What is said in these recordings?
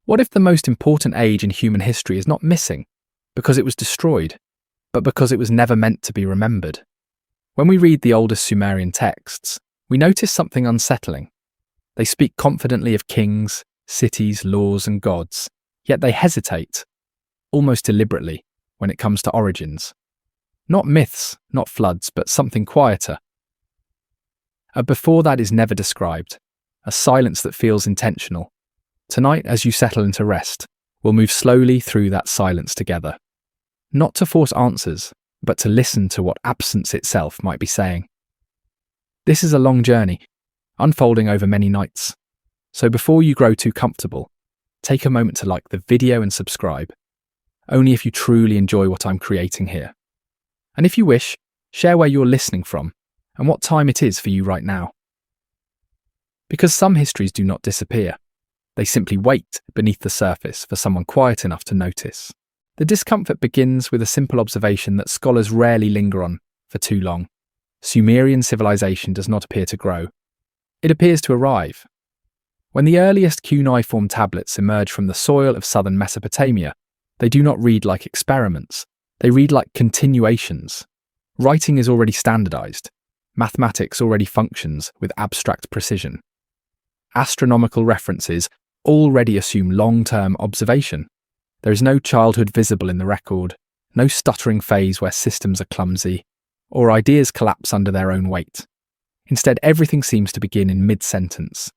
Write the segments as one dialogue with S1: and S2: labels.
S1: What if the most important age in human history is not missing because it was destroyed, but because it was never meant to be remembered? When we read the oldest Sumerian texts, we notice something unsettling. They speak confidently of kings, cities, laws, and gods, yet they hesitate, almost deliberately, when it comes to origins. Not myths, not floods, but something quieter. A before that is never described, a silence that feels intentional. Tonight, as you settle into rest, we'll move slowly through that silence together. Not to force answers, but to listen to what absence itself might be saying. This is a long journey, unfolding over many nights. So before you grow too comfortable, take a moment to like the video and subscribe, only if you truly enjoy what I'm creating here. And if you wish, share where you're listening from and what time it is for you right now. Because some histories do not disappear. They simply wait beneath the surface for someone quiet enough to notice. The discomfort begins with a simple observation that scholars rarely linger on for too long. Sumerian civilization does not appear to grow. It appears to arrive. When the earliest cuneiform tablets emerge from the soil of southern Mesopotamia, they do not read like experiments. They read like continuations. Writing is already standardized. Mathematics already functions with abstract precision. Astronomical references already assume long-term observation. There is no childhood visible in the record, no stuttering phase where systems are clumsy, or ideas collapse under their own weight. Instead, everything seems to begin in mid-sentence.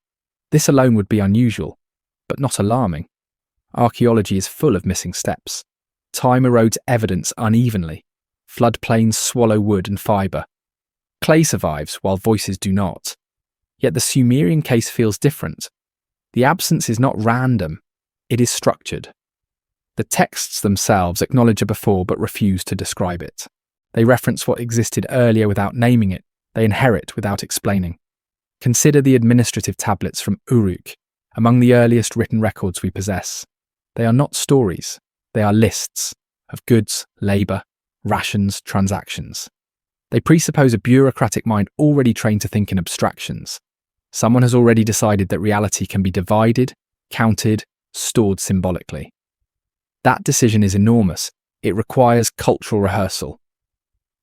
S1: This alone would be unusual, but not alarming. Archaeology is full of missing steps. Time erodes evidence unevenly. Floodplains swallow wood and fibre. Clay survives while voices do not. Yet the Sumerian case feels different. The absence is not random, it is structured. The texts themselves acknowledge a before but refuse to describe it. They reference what existed earlier without naming it. They inherit without explaining. Consider the administrative tablets from Uruk, among the earliest written records we possess. They are not stories, they are lists of goods, labour, rations, transactions. They presuppose a bureaucratic mind already trained to think in abstractions. Someone has already decided that reality can be divided, counted, stored symbolically. That decision is enormous. It requires cultural rehearsal.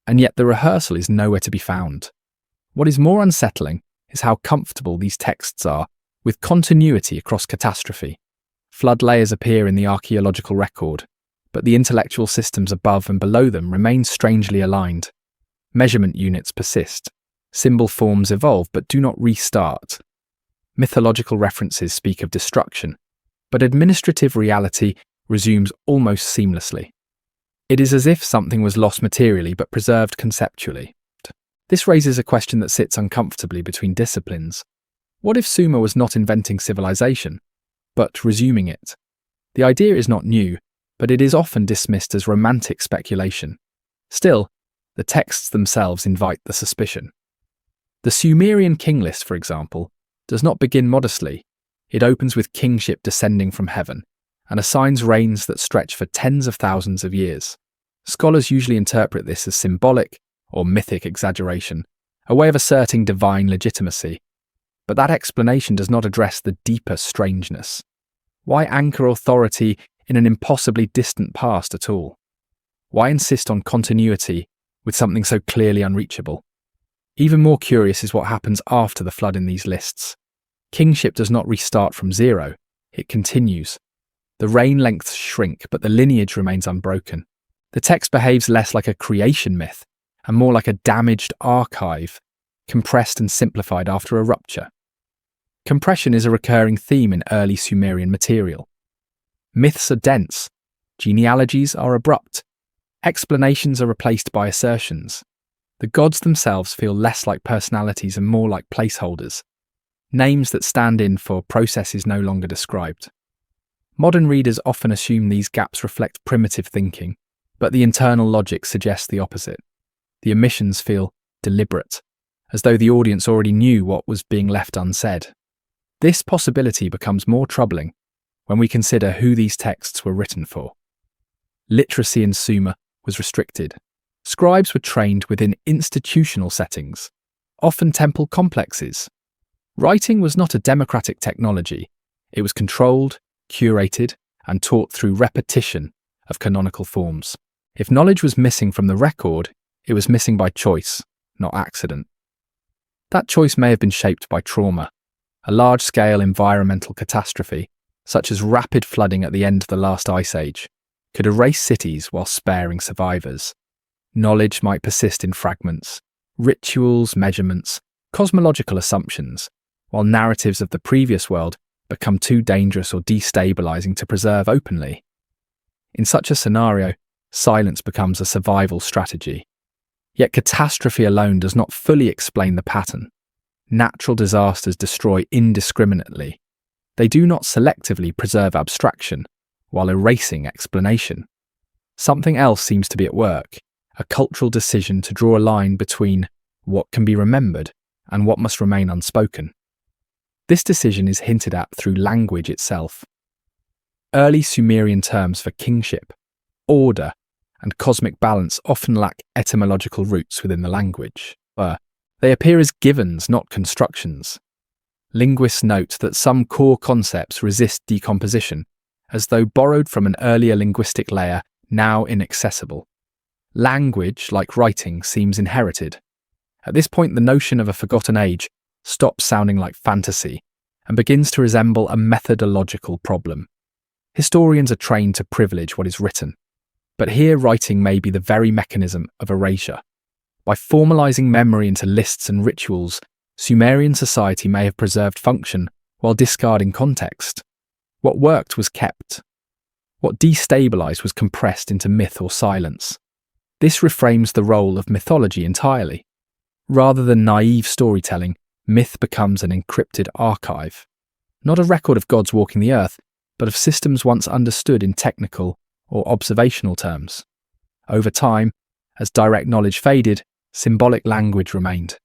S1: And yet the rehearsal is nowhere to be found. What is more unsettling is how comfortable these texts are with continuity across catastrophe. Flood layers appear in the archaeological record, but the intellectual systems above and below them remain strangely aligned. Measurement units persist. Symbol forms evolve but do not restart. Mythological references speak of destruction, but administrative reality resumes almost seamlessly. It is as if something was lost materially but preserved conceptually. This raises a question that sits uncomfortably between disciplines. What if Sumer was not inventing civilization, but resuming it? The idea is not new, but it is often dismissed as romantic speculation. Still, the texts themselves invite the suspicion. The Sumerian king list, for example, does not begin modestly. It opens with kingship descending from heaven and assigns reigns that stretch for tens of thousands of years. Scholars usually interpret this as symbolic or mythic exaggeration, a way of asserting divine legitimacy. But that explanation does not address the deeper strangeness. Why anchor authority in an impossibly distant past at all? Why insist on continuity with something so clearly unreachable? Even more curious is what happens after the flood in these lists. Kingship does not restart from zero, it continues. The reign lengths shrink, but the lineage remains unbroken. The text behaves less like a creation myth and more like a damaged archive, compressed and simplified after a rupture. Compression is a recurring theme in early Sumerian material. Myths are dense, genealogies are abrupt, explanations are replaced by assertions. The gods themselves feel less like personalities and more like placeholders, names that stand in for processes no longer described. Modern readers often assume these gaps reflect primitive thinking, but the internal logic suggests the opposite. The omissions feel deliberate, as though the audience already knew what was being left unsaid. This possibility becomes more troubling when we consider who these texts were written for. Literacy in Sumer was restricted. Scribes were trained within institutional settings, often temple complexes. Writing was not a democratic technology. It was controlled, curated, and taught through repetition of canonical forms. If knowledge was missing from the record, it was missing by choice, not accident. That choice may have been shaped by trauma, a large-scale environmental catastrophe, such as rapid flooding at the end of the last ice age, could erase cities while sparing survivors. Knowledge might persist in fragments, rituals, measurements, cosmological assumptions, while narratives of the previous world become too dangerous or destabilizing to preserve openly. In such a scenario, silence becomes a survival strategy. Yet catastrophe alone does not fully explain the pattern. Natural disasters destroy indiscriminately. They do not selectively preserve abstraction, while erasing explanation. Something else seems to be at work, a cultural decision to draw a line between what can be remembered and what must remain unspoken. This decision is hinted at through language itself. Early Sumerian terms for kingship, order, and cosmic balance often lack etymological roots within the language. They appear as givens, not constructions. Linguists note that some core concepts resist decomposition, as though borrowed from an earlier linguistic layer now inaccessible. Language, like writing, seems inherited. At this point, the notion of a forgotten age stops sounding like fantasy and begins to resemble a methodological problem. Historians are trained to privilege what is written, but here writing may be the very mechanism of erasure. By formalizing memory into lists and rituals, Sumerian society may have preserved function while discarding context. What worked was kept. What destabilized was compressed into myth or silence. This reframes the role of mythology entirely. Rather than naive storytelling, myth becomes an encrypted archive. Not a record of gods walking the earth, but of systems once understood in technical or observational terms. Over time, as direct knowledge faded, symbolic language remained.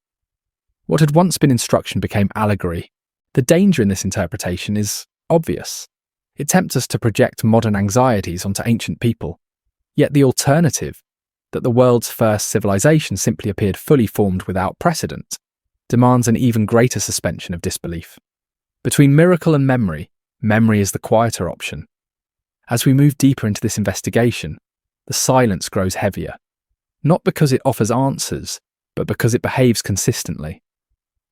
S1: What had once been instruction became allegory. The danger in this interpretation is obvious. It tempts us to project modern anxieties onto ancient people. Yet the alternative, that the world's first civilization simply appeared fully formed without precedent, demands an even greater suspension of disbelief. Between miracle and memory is the quieter option. As we move deeper into this investigation, the silence grows heavier, not because it offers answers, but because it behaves consistently.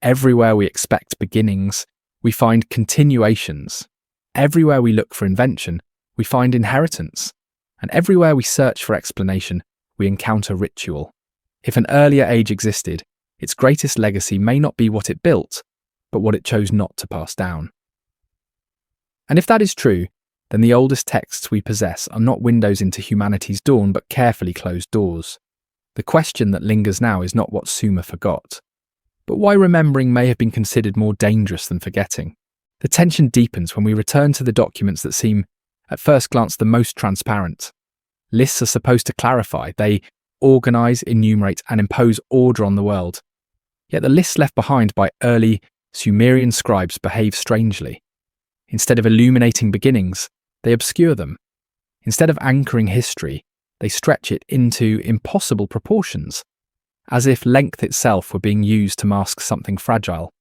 S1: Everywhere we expect beginnings, we find continuations. Everywhere we look for invention, we find inheritance. And everywhere we search for explanation, we encounter ritual. If an earlier age existed, its greatest legacy may not be what it built, but what it chose not to pass down. And if that is true, then the oldest texts we possess are not windows into humanity's dawn, but carefully closed doors. The question that lingers now is not what Sumer forgot, but why remembering may have been considered more dangerous than forgetting. The tension deepens when we return to the documents that seem, at first glance, the most transparent. Lists are supposed to clarify, they organise, enumerate, and impose order on the world. Yet the lists left behind by early Sumerian scribes behave strangely. Instead of illuminating beginnings, they obscure them. Instead of anchoring history, they stretch it into impossible proportions, as if length itself were being used to mask something fragile.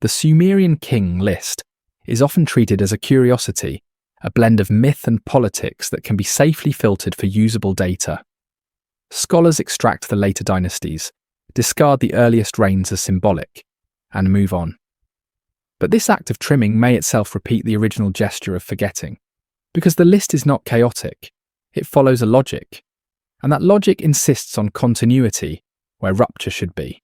S1: The Sumerian king list is often treated as a curiosity, a blend of myth and politics that can be safely filtered for usable data. Scholars extract the later dynasties, discard the earliest reigns as symbolic, and move on. But this act of trimming may itself repeat the original gesture of forgetting, because the list is not chaotic, it follows a logic, and that logic insists on continuity where rupture should be.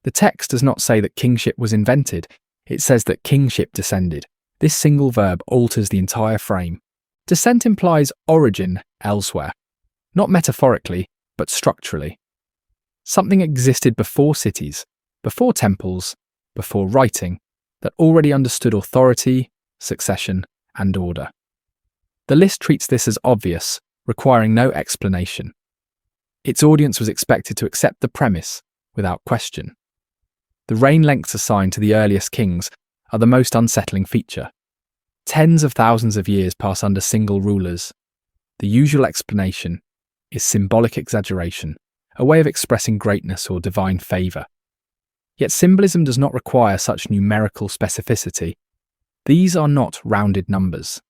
S1: The text does not say that kingship was invented, it says that kingship descended. This single verb alters the entire frame. Descent implies origin elsewhere, not metaphorically, but structurally. Something existed before cities, before temples, before writing, that already understood authority, succession, and order. The list treats this as obvious, requiring no explanation. Its audience was expected to accept the premise without question. The reign lengths assigned to the earliest kings are the most unsettling feature. Tens of thousands of years pass under single rulers. The usual explanation is symbolic exaggeration, a way of expressing greatness or divine favour. Yet symbolism does not require such numerical specificity. These are not rounded numbers.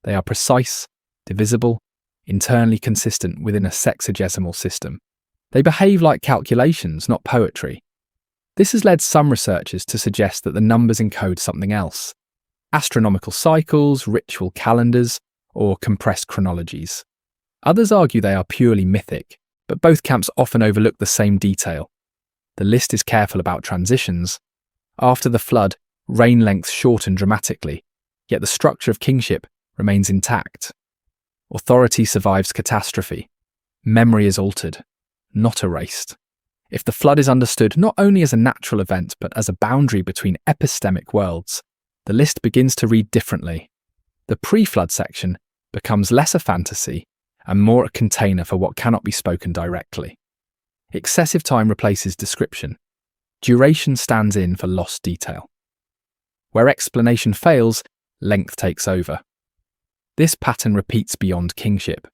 S1: They are precise, divisible, internally consistent within a sexagesimal system. They behave like calculations, not poetry. This has led some researchers to suggest that the numbers encode something else: astronomical cycles, ritual calendars, or compressed chronologies. Others argue they are purely mythic, but both camps often overlook the same detail. The list is careful about transitions. After the flood, reign lengths shorten dramatically, yet the structure of kingship remains intact. Authority survives catastrophe. Memory is altered, not erased. If the flood is understood not only as a natural event but as a boundary between epistemic worlds, the list begins to read differently. The pre-flood section becomes less a fantasy and more a container for what cannot be spoken directly. Excessive time replaces description. Duration stands in for lost detail. Where explanation fails, length takes over. This pattern repeats beyond kingship.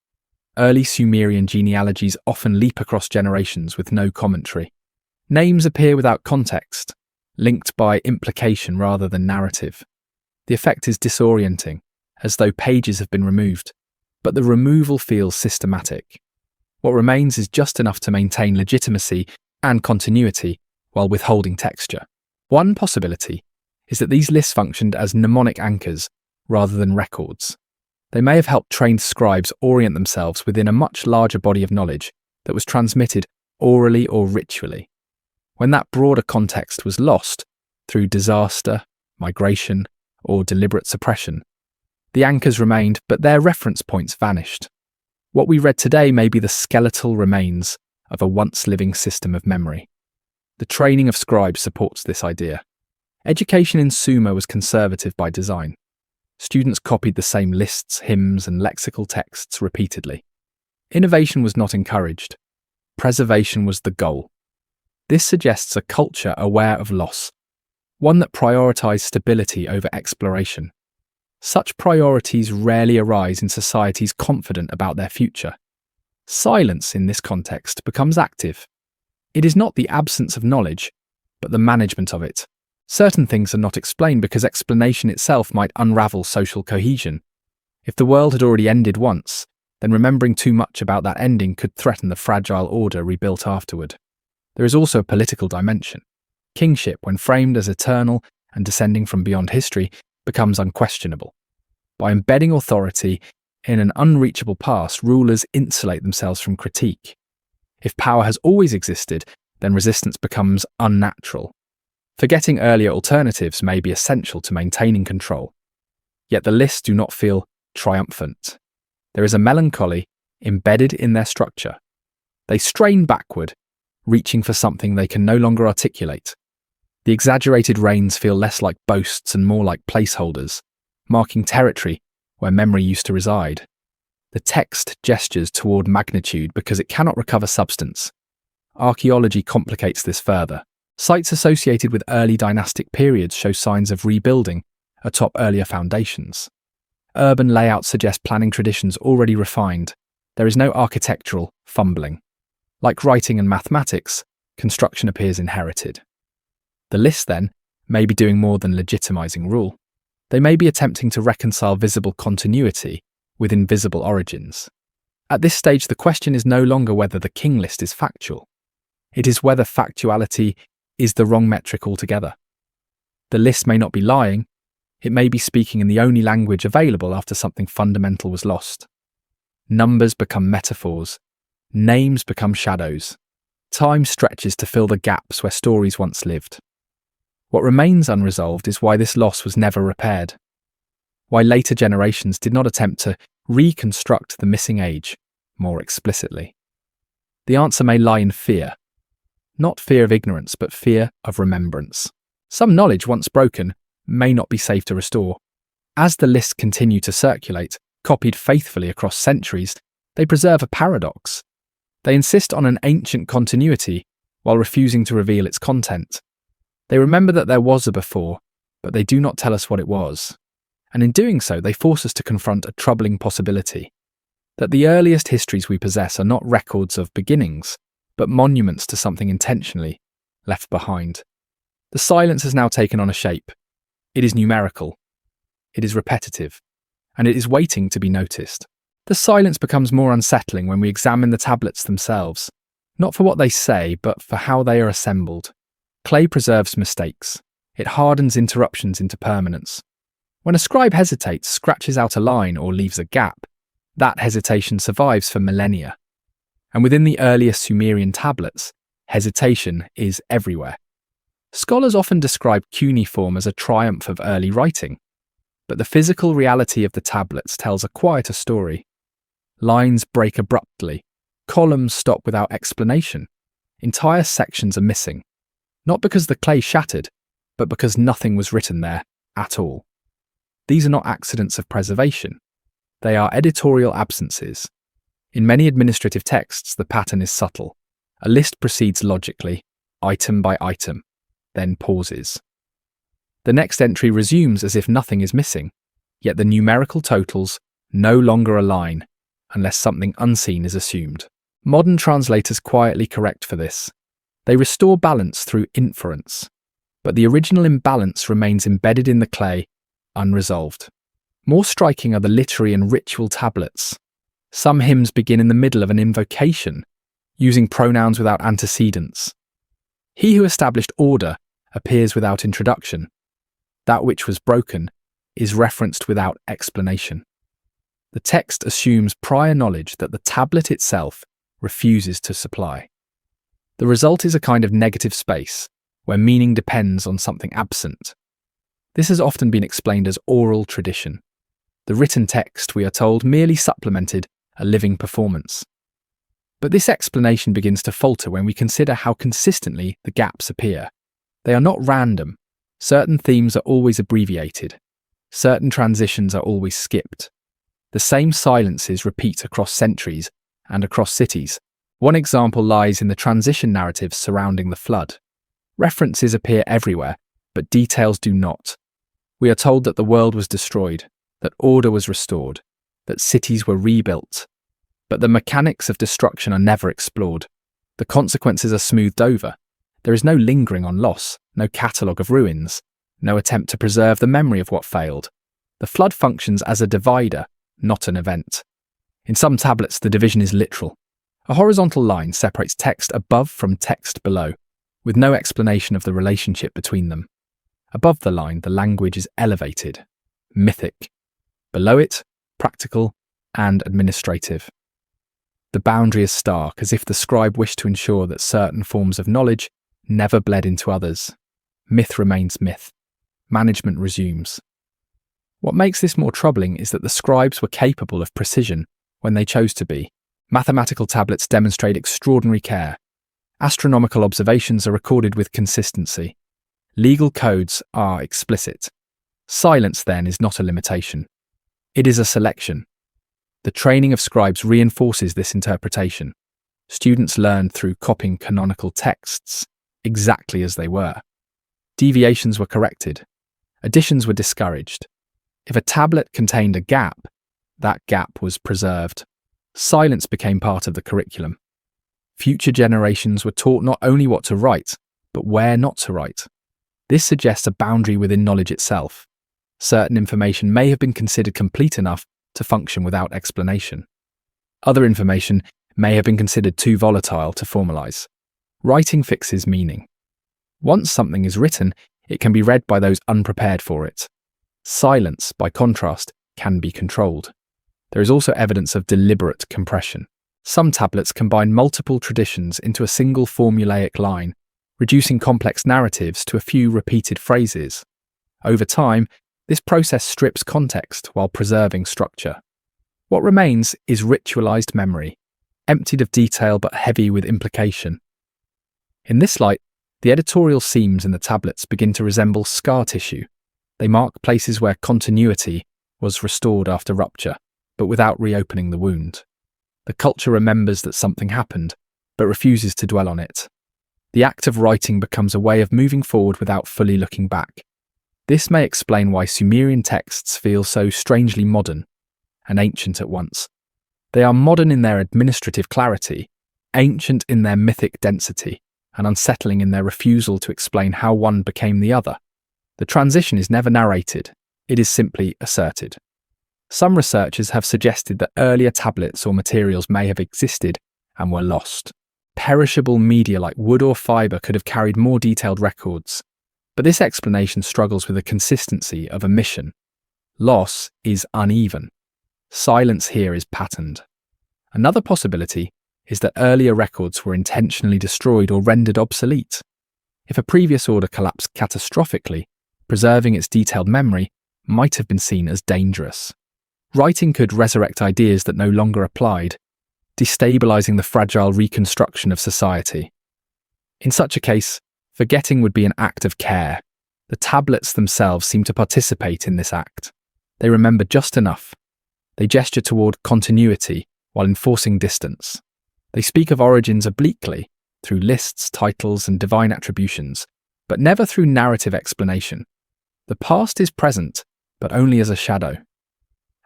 S1: Early Sumerian genealogies often leap across generations with no commentary. Names appear without context, linked by implication rather than narrative. The effect is disorienting, as though pages have been removed, but the removal feels systematic. What remains is just enough to maintain legitimacy and continuity while withholding texture. One possibility is that these lists functioned as mnemonic anchors rather than records. They may have helped trained scribes orient themselves within a much larger body of knowledge that was transmitted orally or ritually. When that broader context was lost through disaster, migration, or deliberate suppression, the anchors remained, but their reference points vanished. What we read today may be the skeletal remains of a once-living system of memory. The training of scribes supports this idea. Education in Sumer was conservative by design. Students copied the same lists, hymns, and lexical texts repeatedly. Innovation was not encouraged. Preservation was the goal. This suggests a culture aware of loss, one that prioritized stability over exploration. Such priorities rarely arise in societies confident about their future. Silence in this context becomes active. It is not the absence of knowledge, but the management of it. Certain things are not explained because explanation itself might unravel social cohesion. If the world had already ended once, then remembering too much about that ending could threaten the fragile order rebuilt afterward. There is also a political dimension. Kingship, when framed as eternal and descending from beyond history, becomes unquestionable. By embedding authority in an unreachable past, rulers insulate themselves from critique. If power has always existed, then resistance becomes unnatural. Forgetting earlier alternatives may be essential to maintaining control. Yet the lists do not feel triumphant. There is a melancholy embedded in their structure. They strain backward, reaching for something they can no longer articulate. The exaggerated reigns feel less like boasts and more like placeholders, marking territory where memory used to reside. The text gestures toward magnitude because it cannot recover substance. Archaeology complicates this further. Sites associated with early dynastic periods show signs of rebuilding atop earlier foundations. Urban layouts suggest planning traditions already refined. There is no architectural fumbling. Like writing and mathematics, construction appears inherited. The lists, then, may be doing more than legitimizing rule. They may be attempting to reconcile visible continuity with invisible origins. At this stage, the question is no longer whether the king list is factual. It is whether factuality is the wrong metric altogether. The list may not be lying, it may be speaking in the only language available after something fundamental was lost. Numbers become metaphors, names become shadows. Time stretches to fill the gaps where stories once lived. What remains unresolved is why this loss was never repaired, why later generations did not attempt to reconstruct the missing age more explicitly. The answer may lie in fear. Not fear of ignorance, but fear of remembrance. Some knowledge, once broken, may not be safe to restore. As the lists continue to circulate, copied faithfully across centuries, they preserve a paradox. They insist on an ancient continuity while refusing to reveal its content. They remember that there was a before, but they do not tell us what it was. And in doing so, they force us to confront a troubling possibility: that the earliest histories we possess are not records of beginnings, but monuments to something intentionally left behind. The silence has now taken on a shape. It is numerical. It is repetitive. and it is waiting to be noticed. The silence becomes more unsettling when we examine the tablets themselves, not for what they say, but for how they are assembled. Clay preserves mistakes. It hardens interruptions into permanence. When a scribe hesitates, scratches out a line, or leaves a gap, that hesitation survives for millennia. And within the earliest Sumerian tablets, hesitation is everywhere. Scholars often describe cuneiform as a triumph of early writing, but the physical reality of the tablets tells a quieter story. Lines break abruptly, columns stop without explanation, entire sections are missing, not because the clay shattered, but because nothing was written there at all. These are not accidents of preservation. They are editorial absences. In many administrative texts, the pattern is subtle. A list proceeds logically, item by item, then pauses. The next entry resumes as if nothing is missing, yet the numerical totals no longer align unless something unseen is assumed. Modern translators quietly correct for this. They restore balance through inference, but the original imbalance remains embedded in the clay, unresolved. More striking are the literary and ritual tablets. Some hymns begin in the middle of an invocation, using pronouns without antecedents. He who established order appears without introduction. That which was broken is referenced without explanation. The text assumes prior knowledge that the tablet itself refuses to supply. The result is a kind of negative space, where meaning depends on something absent. This has often been explained as oral tradition. The written text, we are told, merely supplemented a living performance. But this explanation begins to falter when we consider how consistently the gaps appear. They are not random. Certain themes are always abbreviated. Certain transitions are always skipped. The same silences repeat across centuries and across cities. One example lies in the transition narratives surrounding the flood. References appear everywhere, but details do not. We are told that the world was destroyed, that order was restored, that cities were rebuilt. But the mechanics of destruction are never explored. The consequences are smoothed over. There is no lingering on loss, no catalogue of ruins, no attempt to preserve the memory of what failed. The flood functions as a divider, not an event. In some tablets, the division is literal. A horizontal line separates text above from text below, with no explanation of the relationship between them. Above the line, the language is elevated, mythic. Below it, practical and administrative. The boundary is stark, as if the scribe wished to ensure that certain forms of knowledge never bled into others. Myth remains myth. Management resumes. What makes this more troubling is that the scribes were capable of precision when they chose to be. Mathematical tablets demonstrate extraordinary care. Astronomical observations are recorded with consistency. Legal codes are explicit. Silence, then, is not a limitation. It is a selection. The training of scribes reinforces this interpretation. Students learned through copying canonical texts exactly as they were. Deviations were corrected. Additions were discouraged. If a tablet contained a gap, that gap was preserved. Silence became part of the curriculum. Future generations were taught not only what to write, but where not to write. This suggests a boundary within knowledge itself. Certain information may have been considered complete enough to function without explanation. Other information may have been considered too volatile to formalize. Writing fixes meaning. Once something is written, it can be read by those unprepared for it. Silence, by contrast, can be controlled. There is also evidence of deliberate compression. Some tablets combine multiple traditions into a single formulaic line, reducing complex narratives to a few repeated phrases. Over time, this process strips context while preserving structure. What remains is ritualized memory, emptied of detail but heavy with implication. In this light, the editorial seams in the tablets begin to resemble scar tissue. They mark places where continuity was restored after rupture, but without reopening the wound. The culture remembers that something happened, but refuses to dwell on it. The act of writing becomes a way of moving forward without fully looking back. This may explain why Sumerian texts feel so strangely modern and ancient at once. They are modern in their administrative clarity, ancient in their mythic density, and unsettling in their refusal to explain how one became the other. The transition is never narrated, it is simply asserted. Some researchers have suggested that earlier tablets or materials may have existed and were lost. Perishable media like wood or fibre could have carried more detailed records, but this explanation struggles with the consistency of omission. Loss is uneven. Silence here is patterned. Another possibility is that earlier records were intentionally destroyed or rendered obsolete. If a previous order collapsed catastrophically, preserving its detailed memory might have been seen as dangerous. Writing could resurrect ideas that no longer applied, destabilizing the fragile reconstruction of society. In such a case, forgetting would be an act of care. The tablets themselves seem to participate in this act. They remember just enough. They gesture toward continuity while enforcing distance. They speak of origins obliquely, through lists, titles, and divine attributions, but never through narrative explanation. The past is present, but only as a shadow.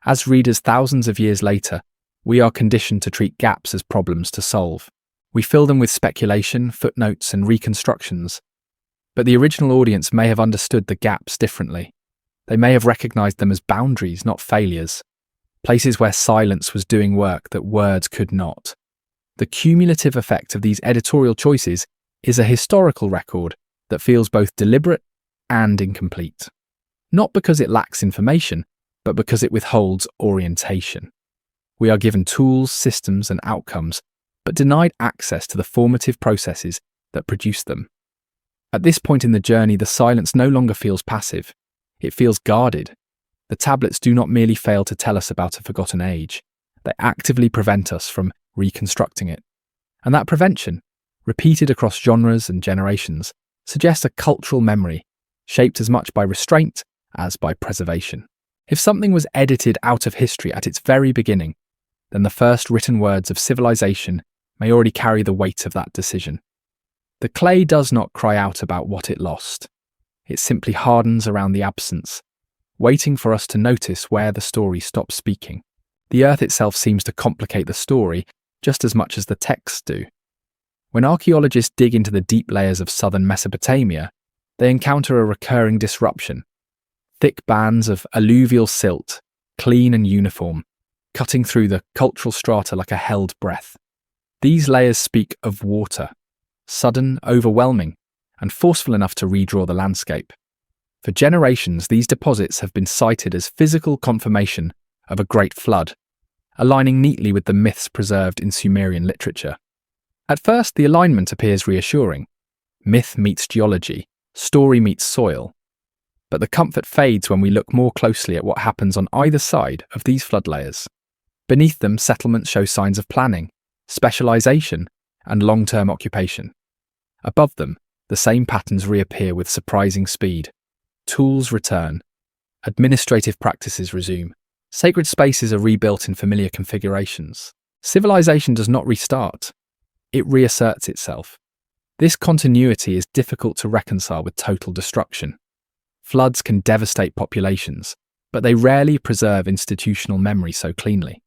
S1: As readers thousands of years later, we are conditioned to treat gaps as problems to solve. We fill them with speculation, footnotes, and reconstructions. But the original audience may have understood the gaps differently. They may have recognized them as boundaries, not failures, places where silence was doing work that words could not. The cumulative effect of these editorial choices is a historical record that feels both deliberate and incomplete. Not because it lacks information, but because it withholds orientation. We are given tools, systems, and outcomes, but denied access to the formative processes that produce them. At this point in the journey, the silence no longer feels passive. It feels guarded. The tablets do not merely fail to tell us about a forgotten age. They actively prevent us from reconstructing it. And that prevention, repeated across genres and generations, suggests a cultural memory, shaped as much by restraint as by preservation. If something was edited out of history at its very beginning, then the first written words of civilization may already carry the weight of that decision. The clay does not cry out about what it lost. It simply hardens around the absence, waiting for us to notice where the story stops speaking. The earth itself seems to complicate the story just as much as the texts do. When archaeologists dig into the deep layers of southern Mesopotamia, they encounter a recurring disruption. Thick bands of alluvial silt, clean and uniform, cutting through the cultural strata like a held breath. These layers speak of water, sudden, overwhelming, and forceful enough to redraw the landscape. For generations, these deposits have been cited as physical confirmation of a great flood, aligning neatly with the myths preserved in Sumerian literature. At first, the alignment appears reassuring. Myth meets geology, story meets soil. But the comfort fades when we look more closely at what happens on either side of these flood layers. Beneath them, settlements show signs of planning, specialization, and long-term occupation. Above them, the same patterns reappear with surprising speed. Tools return. Administrative practices resume. Sacred spaces are rebuilt in familiar configurations. Civilization does not restart. It reasserts itself. This continuity is difficult to reconcile with total destruction. Floods can devastate populations, but they rarely preserve institutional memory so cleanly.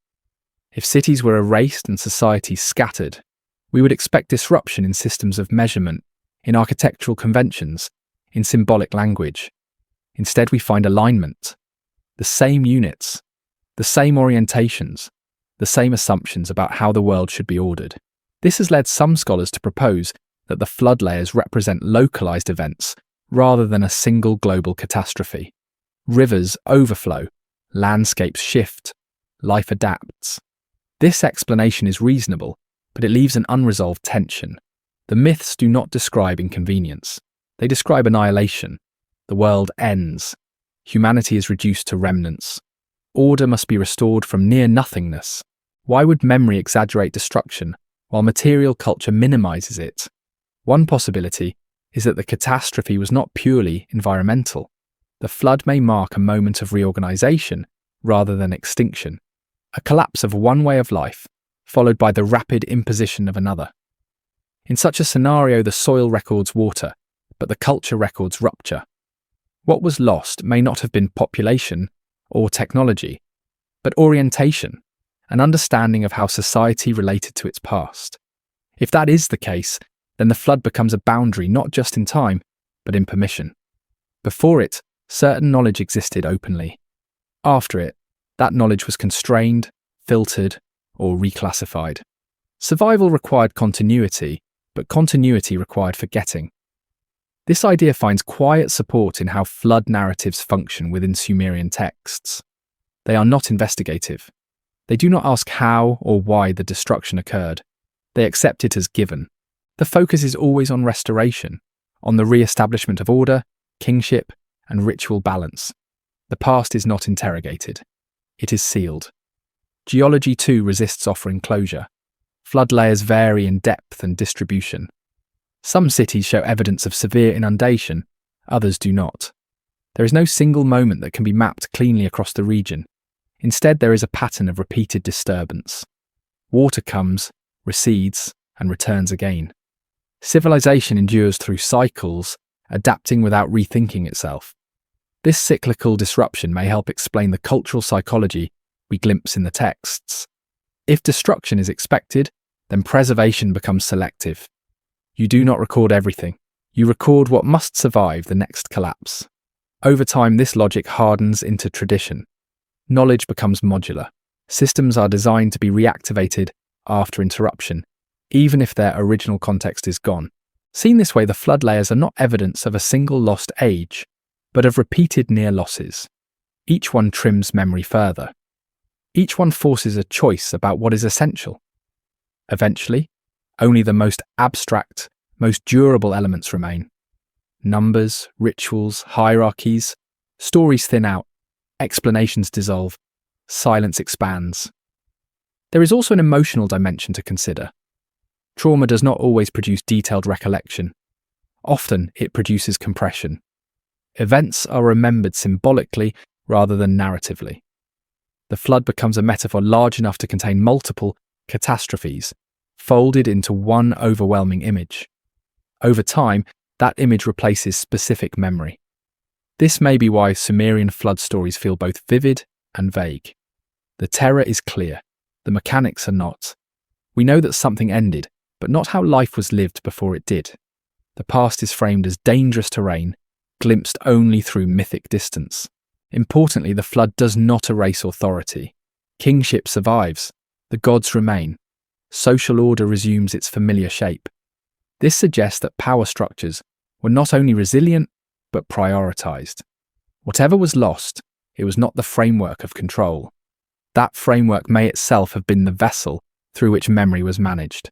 S1: If cities were erased and societies scattered, we would expect disruption in systems of measurement, in architectural conventions, in symbolic language. Instead, we find alignment. The same units, the same orientations, the same assumptions about how the world should be ordered. This has led some scholars to propose that the flood layers represent localized events rather than a single global catastrophe. Rivers overflow, landscapes shift, life adapts. This explanation is reasonable, but it leaves an unresolved tension. The myths do not describe inconvenience. They describe annihilation. The world ends. Humanity is reduced to remnants. Order must be restored from near nothingness. Why would memory exaggerate destruction while material culture minimizes it? One possibility is that the catastrophe was not purely environmental. The flood may mark a moment of reorganization rather than extinction, a collapse of one way of life, followed by the rapid imposition of another. In such a scenario, the soil records water, but the culture records rupture. What was lost may not have been population or technology, but orientation, an understanding of how society related to its past. If that is the case, then the flood becomes a boundary not just in time, but in permission. Before it, certain knowledge existed openly. After it, That knowledge was constrained, filtered, or reclassified. Survival required continuity, but continuity required forgetting. This idea finds quiet support in how flood narratives function within Sumerian texts. They are not investigative. They do not ask how or why the destruction occurred. They accept it as given. The focus is always on restoration, on the re-establishment of order, kingship, and ritual balance. The past is not interrogated. It is sealed. Geology too resists offering closure. Flood layers vary in depth and distribution. Some cities show evidence of severe inundation, others do not. There is no single moment that can be mapped cleanly across the region. Instead, there is a pattern of repeated disturbance. Water comes, recedes, and returns again. Civilization endures through cycles, adapting without rethinking itself. This cyclical disruption may help explain the cultural psychology we glimpse in the texts. If destruction is expected, then preservation becomes selective. You do not record everything. You record what must survive the next collapse. Over time, this logic hardens into tradition. Knowledge becomes modular. Systems are designed to be reactivated after interruption, even if their original context is gone. Seen this way, the flood layers are not evidence of a single lost age, but of repeated near losses. Each one trims memory further. Each one forces a choice about what is essential. Eventually, only the most abstract, most durable elements remain. Numbers, rituals, hierarchies, stories thin out, explanations dissolve, silence expands. There is also an emotional dimension to consider. Trauma does not always produce detailed recollection. Often, it produces compression. Events are remembered symbolically rather than narratively. The flood becomes a metaphor large enough to contain multiple catastrophes, folded into one overwhelming image. Over time, that image replaces specific memory. This may be why Sumerian flood stories feel both vivid and vague. The terror is clear, the mechanics are not. We know that something ended, but not how life was lived before it did. The past is framed as dangerous terrain, glimpsed only through mythic distance. Importantly, the flood does not erase authority. Kingship survives, the gods remain. Social order resumes its familiar shape. This suggests that power structures were not only resilient, but prioritized. Whatever was lost, it was not the framework of control. That framework may itself have been the vessel through which memory was managed.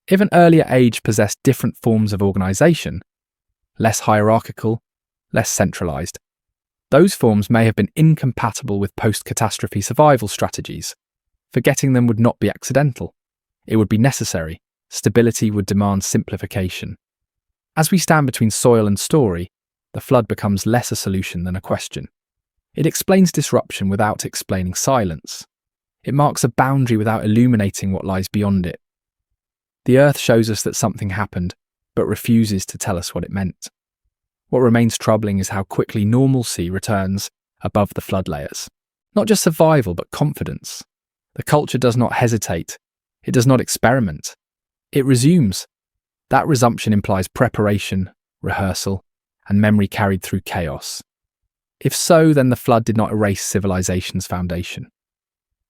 S1: If an earlier age possessed different forms of organization, less hierarchical, less centralized, those forms may have been incompatible with post-catastrophe survival strategies. Forgetting them would not be accidental. It would be necessary. Stability would demand simplification. As we stand between soil and story, the flood becomes less a solution than a question. It explains disruption without explaining silence. It marks a boundary without illuminating what lies beyond it. The earth shows us that something happened, but refuses to tell us what it meant. What remains troubling is how quickly normalcy returns above the flood layers. Not just survival, but confidence. The culture does not hesitate. It does not experiment. It resumes. That resumption implies preparation, rehearsal, and memory carried through chaos. If so, then the flood did not erase civilization's foundation.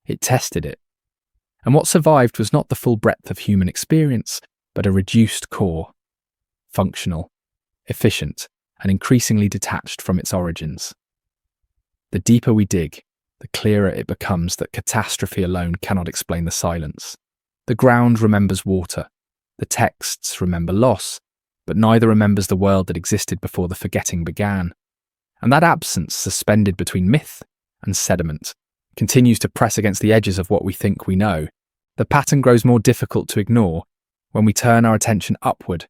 S1: It tested it. And what survived was not the full breadth of human experience, but a reduced core, functional, efficient, and increasingly detached from its origins. The deeper we dig, the clearer it becomes that catastrophe alone cannot explain the silence. The ground remembers water, the texts remember loss, but neither remembers the world that existed before the forgetting began. And that absence, suspended between myth and sediment, continues to press against the edges of what we think we know. The pattern grows more difficult to ignore when we turn our attention upward,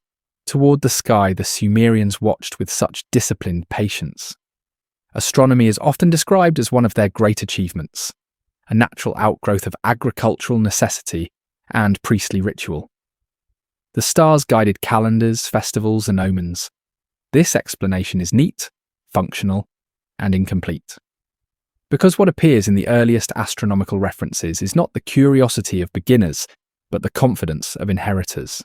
S1: toward the sky the Sumerians watched with such disciplined patience. Astronomy is often described as one of their great achievements, a natural outgrowth of agricultural necessity and priestly ritual. The stars guided calendars, festivals, and omens. This explanation is neat, functional, and incomplete. Because what appears in the earliest astronomical references is not the curiosity of beginners, but the confidence of inheritors.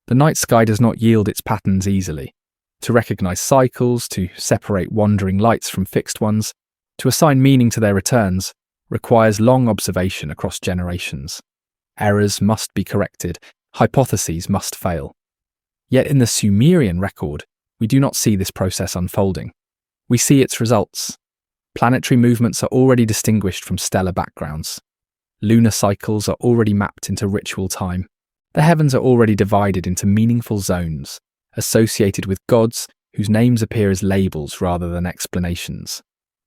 S1: The night sky does not yield its patterns easily. To recognize cycles, to separate wandering lights from fixed ones, to assign meaning to their returns, requires long observation across generations. Errors must be corrected, hypotheses must fail. Yet in the Sumerian record, we do not see this process unfolding. We see its results. Planetary movements are already distinguished from stellar backgrounds. Lunar cycles are already mapped into ritual time. The heavens are already divided into meaningful zones, associated with gods whose names appear as labels rather than explanations.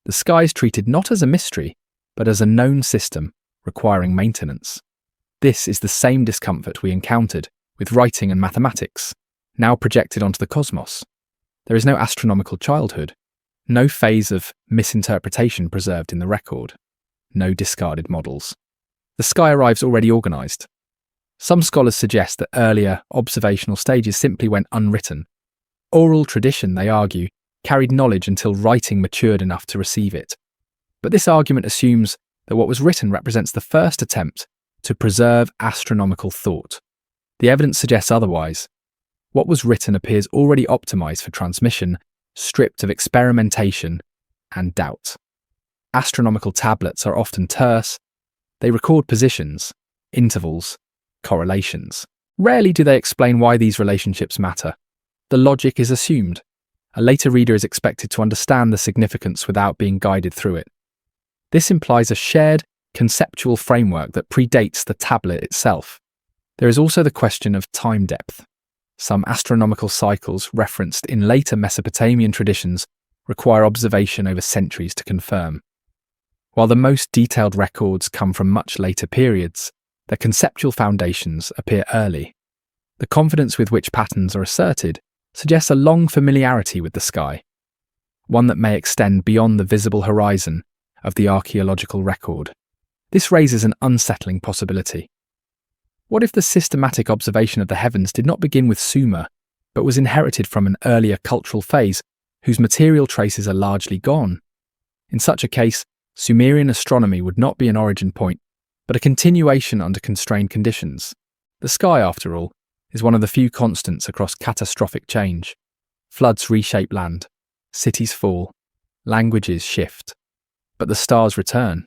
S1: The sky is treated not as a mystery, but as a known system requiring maintenance. This is the same discomfort we encountered with writing and mathematics, now projected onto the cosmos. There is no astronomical childhood, no phase of misinterpretation preserved in the record, no discarded models. The sky arrives already organised. Some scholars suggest that earlier observational stages simply went unwritten. Oral tradition, they argue, carried knowledge until writing matured enough to receive it. But this argument assumes that what was written represents the first attempt to preserve astronomical thought. The evidence suggests otherwise. What was written appears already optimized for transmission, stripped of experimentation and doubt. Astronomical tablets are often terse. They record positions, intervals, correlations. Rarely do they explain why these relationships matter. The logic is assumed. A later reader is expected to understand the significance without being guided through it. This implies a shared conceptual framework that predates the tablet itself. There is also the question of time depth. Some astronomical cycles referenced in later Mesopotamian traditions require observation over centuries to confirm. While the most detailed records come from much later periods, their conceptual foundations appear early. The confidence with which patterns are asserted suggests a long familiarity with the sky, one that may extend beyond the visible horizon of the archaeological record. This raises an unsettling possibility. What if the systematic observation of the heavens did not begin with Sumer, but was inherited from an earlier cultural phase whose material traces are largely gone? In such a case, Sumerian astronomy would not be an origin point, but a continuation under constrained conditions. The sky, after all, is one of the few constants across catastrophic change. Floods reshape land, cities fall, languages shift, but the stars return.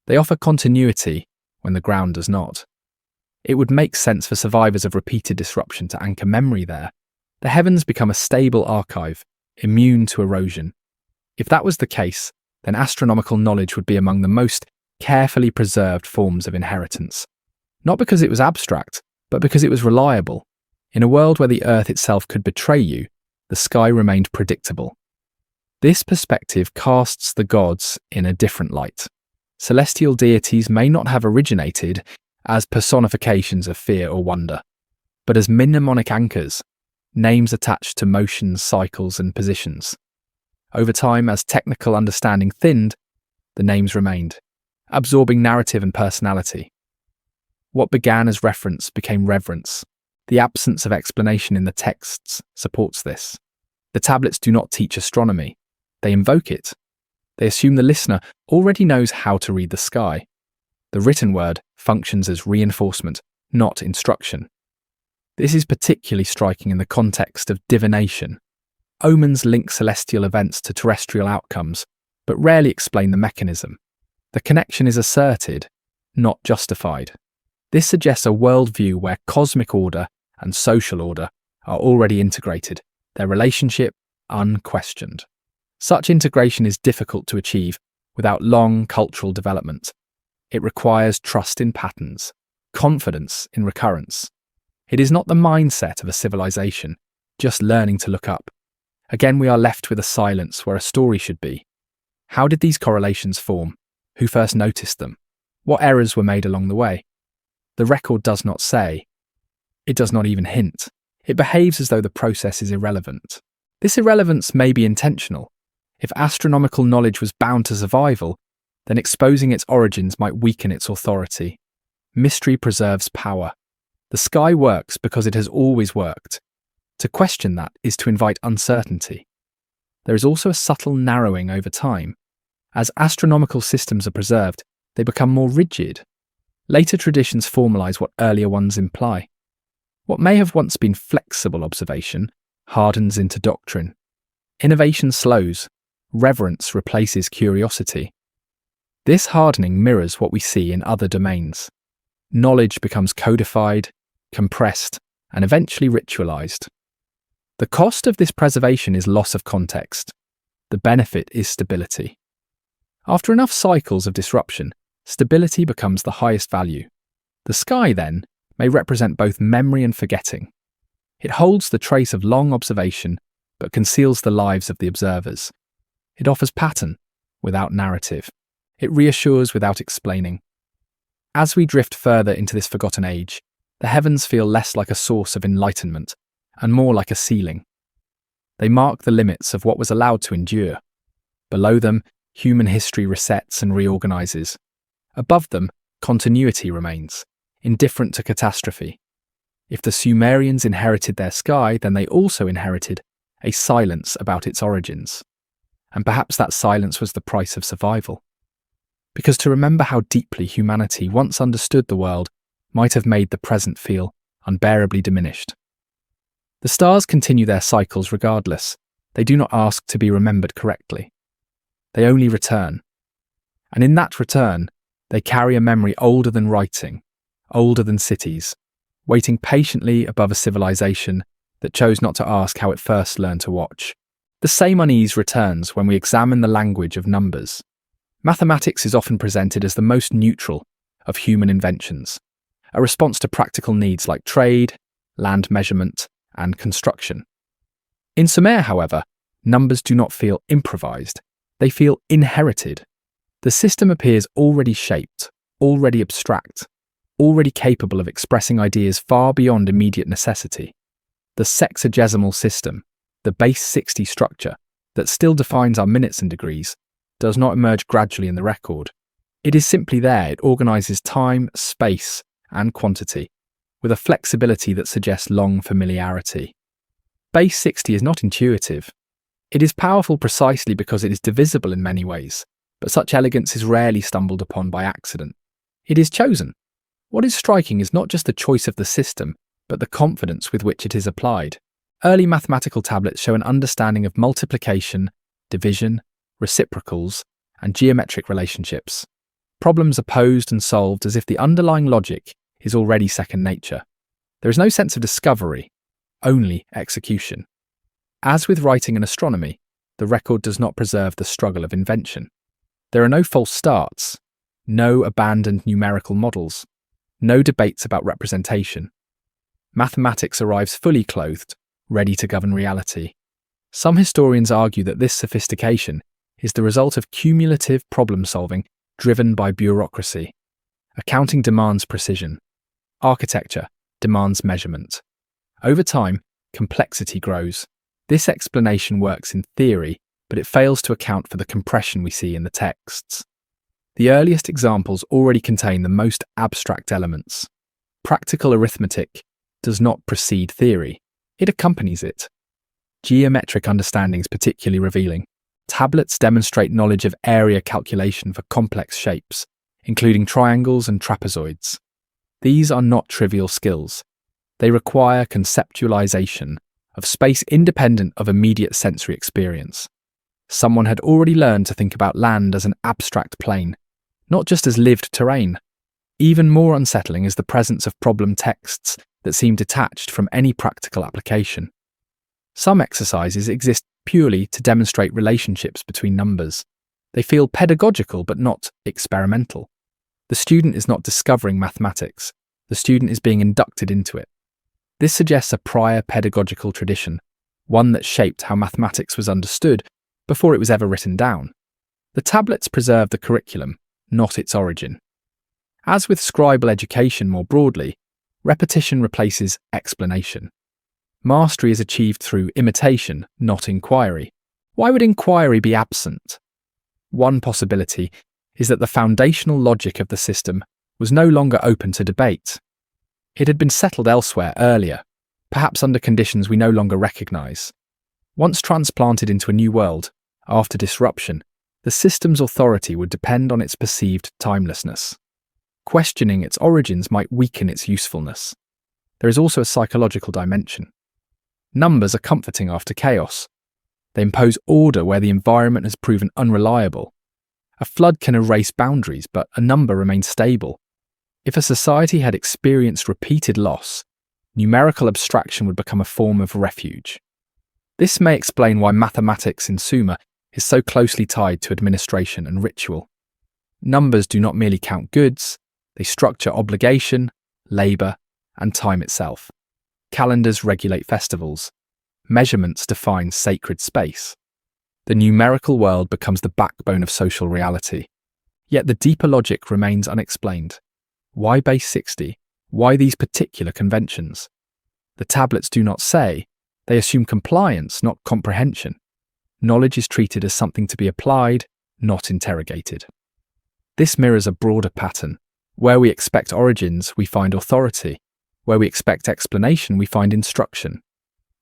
S1: They offer continuity when the ground does not. It would make sense for survivors of repeated disruption to anchor memory there. The heavens become a stable archive, immune to erosion. If that was the case, then astronomical knowledge would be among the most carefully preserved forms of inheritance. Not because it was abstract, but because it was reliable. In a world where the earth itself could betray you, the sky remained predictable. This perspective casts the gods in a different light. Celestial deities may not have originated as personifications of fear or wonder, but as mnemonic anchors, names attached to motions, cycles, and positions. Over time, as technical understanding thinned, the names remained, absorbing narrative and personality. What began as reference became reverence. The absence of explanation in the texts supports this. The tablets do not teach astronomy. They invoke it. They assume the listener already knows how to read the sky. The written word functions as reinforcement, not instruction. This is particularly striking in the context of divination. Omens link celestial events to terrestrial outcomes, but rarely explain the mechanism. The connection is asserted, not justified. This suggests a worldview where cosmic order and social order are already integrated, their relationship unquestioned. Such integration is difficult to achieve without long cultural development. It requires trust in patterns, confidence in recurrence. It is not the mindset of a civilization, just learning to look up. Again, we are left with a silence where a story should be. How did these correlations form? Who first noticed them? What errors were made along the way? The record does not say. It does not even hint. It behaves as though the process is irrelevant. This irrelevance may be intentional. If astronomical knowledge was bound to survival, then exposing its origins might weaken its authority. Mystery preserves power. The sky works because it has always worked. To question that is to invite uncertainty. There is also a subtle narrowing over time. As astronomical systems are preserved, they become more rigid. Later traditions formalize what earlier ones imply. What may have once been flexible observation hardens into doctrine. Innovation slows. Reverence replaces curiosity. This hardening mirrors what we see in other domains. Knowledge becomes codified, compressed, and eventually ritualized. The cost of this preservation is loss of context. The benefit is stability. After enough cycles of disruption, stability becomes the highest value. The sky, then, may represent both memory and forgetting. It holds the trace of long observation, but conceals the lives of the observers. It offers pattern without narrative. It reassures without explaining. As we drift further into this forgotten age, the heavens feel less like a source of enlightenment and more like a ceiling. They mark the limits of what was allowed to endure. Below them, human history resets and reorganizes. Above them, continuity remains, indifferent to catastrophe. If the Sumerians inherited their sky, then they also inherited a silence about its origins. And perhaps that silence was the price of survival. Because to remember how deeply humanity once understood the world might have made the present feel unbearably diminished. The stars continue their cycles regardless. They do not ask to be remembered correctly. They only return. And in that return, they carry a memory older than writing, older than cities, waiting patiently above a civilization that chose not to ask how it first learned to watch. The same unease returns when we examine the language of numbers. Mathematics is often presented as the most neutral of human inventions, a response to practical needs like trade, land measurement, and construction. In Sumer, however, numbers do not feel improvised, they feel inherited. The system appears already shaped, already abstract, already capable of expressing ideas far beyond immediate necessity. The sexagesimal system, the base 60 structure that still defines our minutes and degrees, does not emerge gradually in the record. It is simply there. It organizes time, space, and quantity, with a flexibility that suggests long familiarity. Base 60 is not intuitive. It is powerful precisely because it is divisible in many ways, but such elegance is rarely stumbled upon by accident. It is chosen. What is striking is not just the choice of the system, but the confidence with which it is applied. Early mathematical tablets show an understanding of multiplication, division, reciprocals, and geometric relationships. Problems are posed and solved as if the underlying logic is already second nature. There is no sense of discovery, only execution. As with writing and astronomy, the record does not preserve the struggle of invention. There are no false starts, no abandoned numerical models, no debates about representation. Mathematics arrives fully clothed, ready to govern reality. Some historians argue that this sophistication is the result of cumulative problem-solving driven by bureaucracy. Accounting demands precision. Architecture demands measurement. Over time, complexity grows. This explanation works in theory, but it fails to account for the compression we see in the texts. The earliest examples already contain the most abstract elements. Practical arithmetic does not precede theory, it accompanies it. Geometric understanding is particularly revealing. Tablets demonstrate knowledge of area calculation for complex shapes, including triangles and trapezoids. These are not trivial skills. They require conceptualization of space independent of immediate sensory experience. Someone had already learned to think about land as an abstract plane, not just as lived terrain. Even more unsettling is the presence of problem texts that seem detached from any practical application. Some exercises exist purely to demonstrate relationships between numbers. They feel pedagogical but not experimental. The student is not discovering mathematics, the student is being inducted into it. This suggests a prior pedagogical tradition, one that shaped how mathematics was understood before it was ever written down. The tablets preserve the curriculum, not its origin. As with scribal education more broadly, repetition replaces explanation. Mastery is achieved through imitation, not inquiry. Why would inquiry be absent? One possibility is that the foundational logic of the system was no longer open to debate. It had been settled elsewhere earlier, perhaps under conditions we no longer recognize. Once transplanted into a new world, after disruption, the system's authority would depend on its perceived timelessness. Questioning its origins might weaken its usefulness. There is also a psychological dimension. Numbers are comforting after chaos. They impose order where the environment has proven unreliable. A flood can erase boundaries, but a number remains stable. If a society had experienced repeated loss, numerical abstraction would become a form of refuge. This may explain why mathematics in Sumer is so closely tied to administration and ritual. Numbers do not merely count goods, they structure obligation, labour, and time itself. Calendars regulate festivals. Measurements define sacred space. The numerical world becomes the backbone of social reality. Yet the deeper logic remains unexplained. Why base 60? Why these particular conventions? The tablets do not say. They assume compliance, not comprehension. Knowledge is treated as something to be applied, not interrogated. This mirrors a broader pattern. Where we expect origins, we find authority. Where we expect explanation, we find instruction.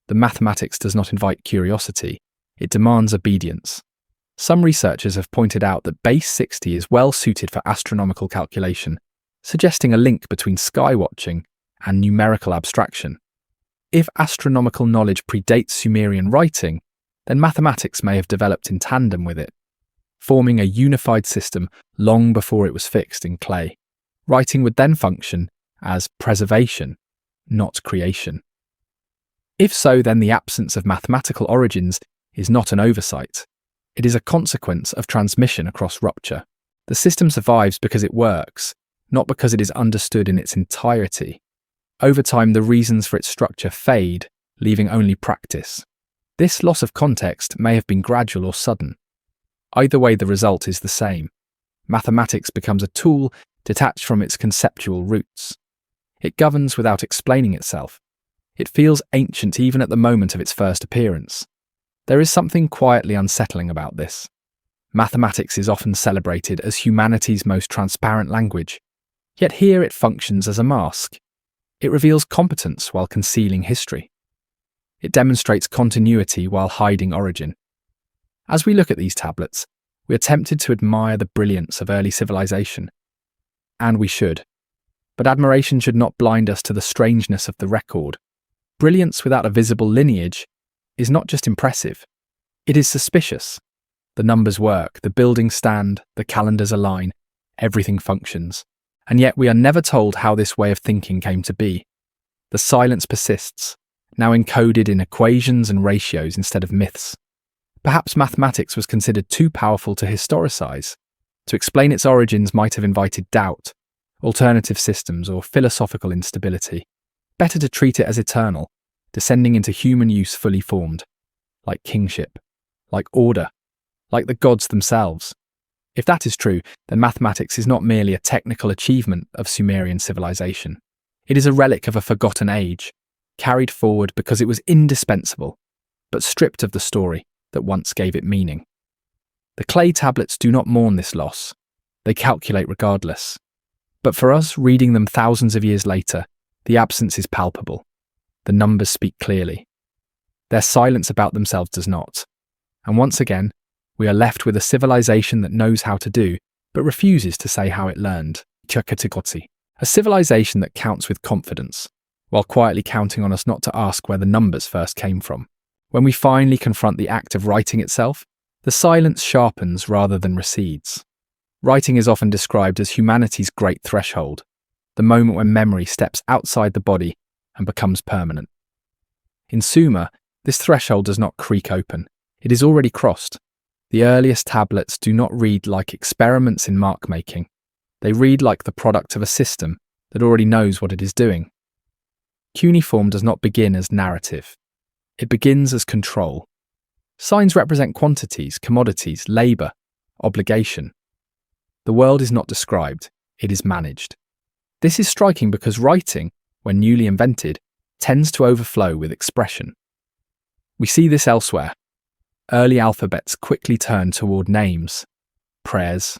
S1: The mathematics does not invite curiosity. It demands obedience. Some researchers have pointed out that base 60 is well suited for astronomical calculation, suggesting a link between sky watching and numerical abstraction. If astronomical knowledge predates Sumerian writing, then mathematics may have developed in tandem with it, forming a unified system long before it was fixed in clay. Writing would then function as preservation, not creation. If so, then the absence of mathematical origins is not an oversight. It is a consequence of transmission across rupture. The system survives because it works, not because it is understood in its entirety. Over time, the reasons for its structure fade, leaving only practice. This loss of context may have been gradual or sudden. Either way, the result is the same. Mathematics becomes a tool detached from its conceptual roots. It governs without explaining itself. It feels ancient even at the moment of its first appearance. There is something quietly unsettling about this. Mathematics is often celebrated as humanity's most transparent language, yet here it functions as a mask. It reveals competence while concealing history. It demonstrates continuity while hiding origin. As we look at these tablets, we are tempted to admire the brilliance of early civilization. And we should. But admiration should not blind us to the strangeness of the record. Brilliance without a visible lineage is not just impressive, it is suspicious. The numbers work, the buildings stand, the calendars align, everything functions. And yet we are never told how this way of thinking came to be. The silence persists, now encoded in equations and ratios instead of myths. Perhaps mathematics was considered too powerful to historicize. To explain its origins might have invited doubt, alternative systems, or philosophical instability. Better to treat it as eternal, descending into human use fully formed, like kingship, like order, like the gods themselves. If that is true, then mathematics is not merely a technical achievement of Sumerian civilization. It is a relic of a forgotten age, carried forward because it was indispensable, but stripped of the story that once gave it meaning. The clay tablets do not mourn this loss. They calculate regardless. But for us, reading them thousands of years later, the absence is palpable. The numbers speak clearly. Their silence about themselves does not. And once again, we are left with a civilization that knows how to do, but refuses to say how it learned. A civilization that counts with confidence, while quietly counting on us not to ask where the numbers first came from. When we finally confront the act of writing itself, the silence sharpens rather than recedes. Writing is often described as humanity's great threshold, the moment when memory steps outside the body and becomes permanent. In Sumer, this threshold does not creak open. It is already crossed. The earliest tablets do not read like experiments in mark-making. They read like the product of a system that already knows what it is doing. Cuneiform does not begin as narrative. It begins as control. Signs represent quantities, commodities, labour, obligation. The world is not described, it is managed. This is striking because writing, when newly invented, tends to overflow with expression. We see this elsewhere. Early alphabets quickly turn toward names, prayers,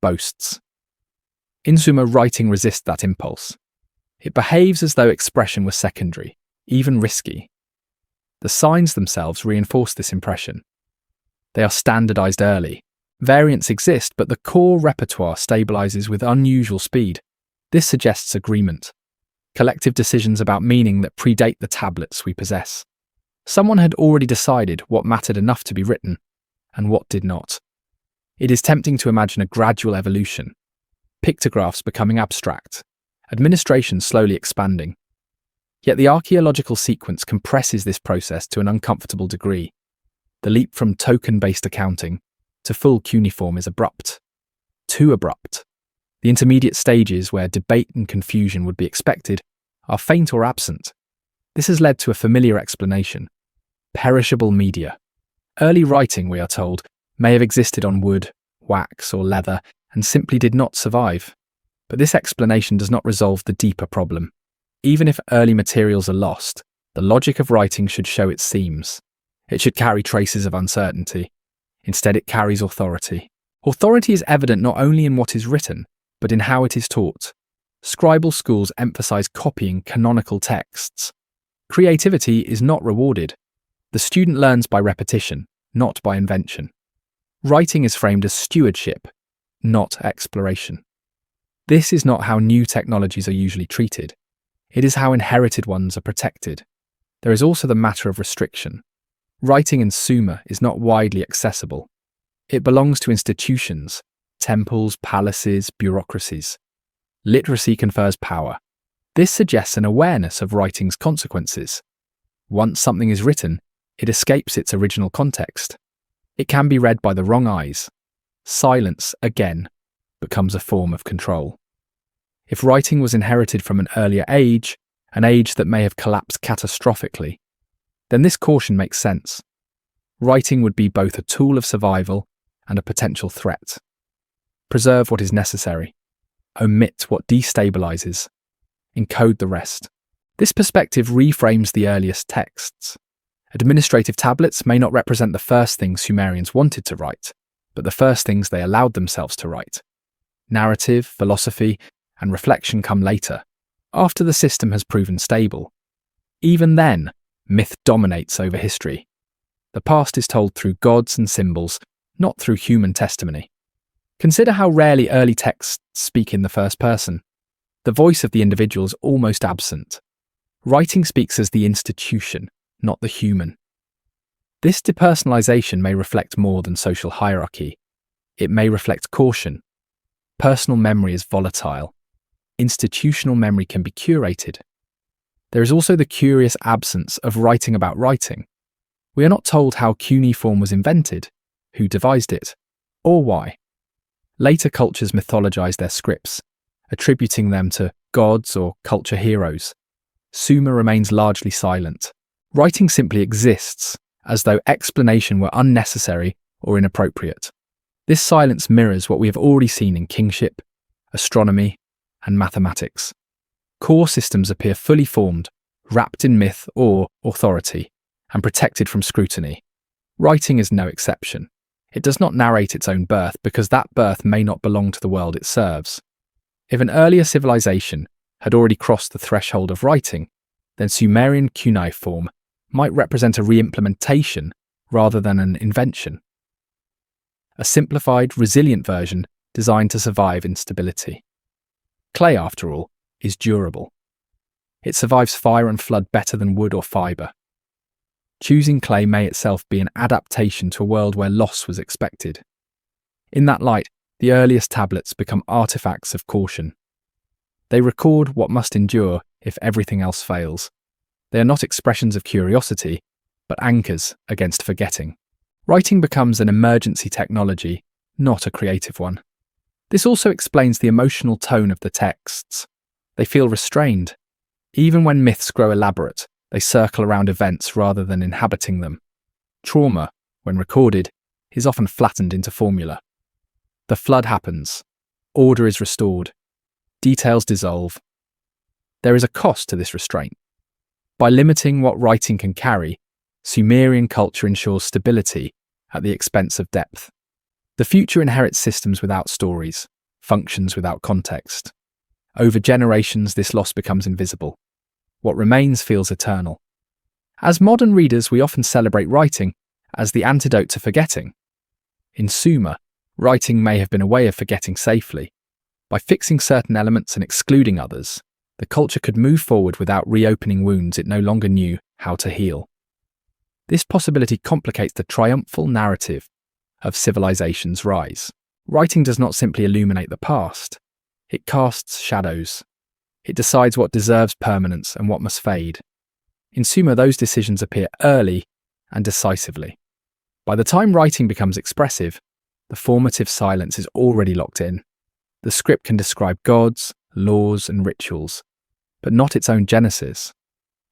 S1: boasts. In Sumer, writing resists that impulse. It behaves as though expression was secondary, even risky. The signs themselves reinforce this impression. They are standardized early. Variants exist, but the core repertoire stabilizes with unusual speed. This suggests agreement. Collective decisions about meaning that predate the tablets we possess. Someone had already decided what mattered enough to be written, and what did not. It is tempting to imagine a gradual evolution, pictographs becoming abstract, administration slowly expanding. Yet the archaeological sequence compresses this process to an uncomfortable degree. The leap from token-based accounting to full cuneiform is abrupt. Too abrupt. The intermediate stages where debate and confusion would be expected are faint or absent. This has led to a familiar explanation. Perishable media. Early writing, we are told, may have existed on wood, wax, or leather and simply did not survive. But this explanation does not resolve the deeper problem. Even if early materials are lost, the logic of writing should show its seams. It should carry traces of uncertainty. Instead, it carries authority. Authority is evident not only in what is written, but in how it is taught. Scribal schools emphasize copying canonical texts. Creativity is not rewarded. The student learns by repetition, not by invention. Writing is framed as stewardship, not exploration. This is not how new technologies are usually treated. It is how inherited ones are protected. There is also the matter of restriction. Writing in Sumer is not widely accessible. It belongs to institutions, temples, palaces, bureaucracies. Literacy confers power. This suggests an awareness of writing's consequences. Once something is written, it escapes its original context. It can be read by the wrong eyes. Silence, again, becomes a form of control. If writing was inherited from an earlier age, an age that may have collapsed catastrophically, then this caution makes sense. Writing would be both a tool of survival and a potential threat. Preserve what is necessary. Omit what destabilizes. Encode the rest. This perspective reframes the earliest texts. Administrative tablets may not represent the first things Sumerians wanted to write, but the first things they allowed themselves to write. Narrative, philosophy, and reflection come later, after the system has proven stable. Even then, myth dominates over history. The past is told through gods and symbols, not through human testimony. Consider how rarely early texts speak in the first person. The voice of the individual is almost absent. Writing speaks as the institution, not the human. This depersonalization may reflect more than social hierarchy. It may reflect caution. Personal memory is volatile. Institutional memory can be curated. There is also the curious absence of writing about writing. We are not told how cuneiform was invented, who devised it, or why. Later cultures mythologize their scripts, attributing them to gods or culture heroes. Sumer remains largely silent. Writing simply exists, as though explanation were unnecessary or inappropriate. This silence mirrors what we have already seen in kingship, astronomy, and mathematics. Core systems appear fully formed, wrapped in myth or authority, and protected from scrutiny. Writing is no exception. It does not narrate its own birth because that birth may not belong to the world it serves. If an earlier civilization had already crossed the threshold of writing, then Sumerian cuneiform might represent a re-implementation rather than an invention. A simplified, resilient version designed to survive instability. Clay, after all, is durable. It survives fire and flood better than wood or fibre. Choosing clay may itself be an adaptation to a world where loss was expected. In that light, the earliest tablets become artifacts of caution. They record what must endure if everything else fails. They are not expressions of curiosity, but anchors against forgetting. Writing becomes an emergency technology, not a creative one. This also explains the emotional tone of the texts. They feel restrained. Even when myths grow elaborate, they circle around events rather than inhabiting them. Trauma, when recorded, is often flattened into formula. The flood happens. Order is restored. Details dissolve. There is a cost to this restraint. By limiting what writing can carry, Sumerian culture ensures stability at the expense of depth. The future inherits systems without stories, functions without context. Over generations, this loss becomes invisible. What remains feels eternal. As modern readers, we often celebrate writing as the antidote to forgetting. In Sumer, writing may have been a way of forgetting safely. By fixing certain elements and excluding others, the culture could move forward without reopening wounds it no longer knew how to heal. This possibility complicates the triumphal narrative of civilization's rise. Writing does not simply illuminate the past. It casts shadows. It decides what deserves permanence and what must fade. In Sumer, those decisions appear early and decisively. By the time writing becomes expressive, the formative silence is already locked in. The script can describe gods, laws, and rituals, but not its own genesis.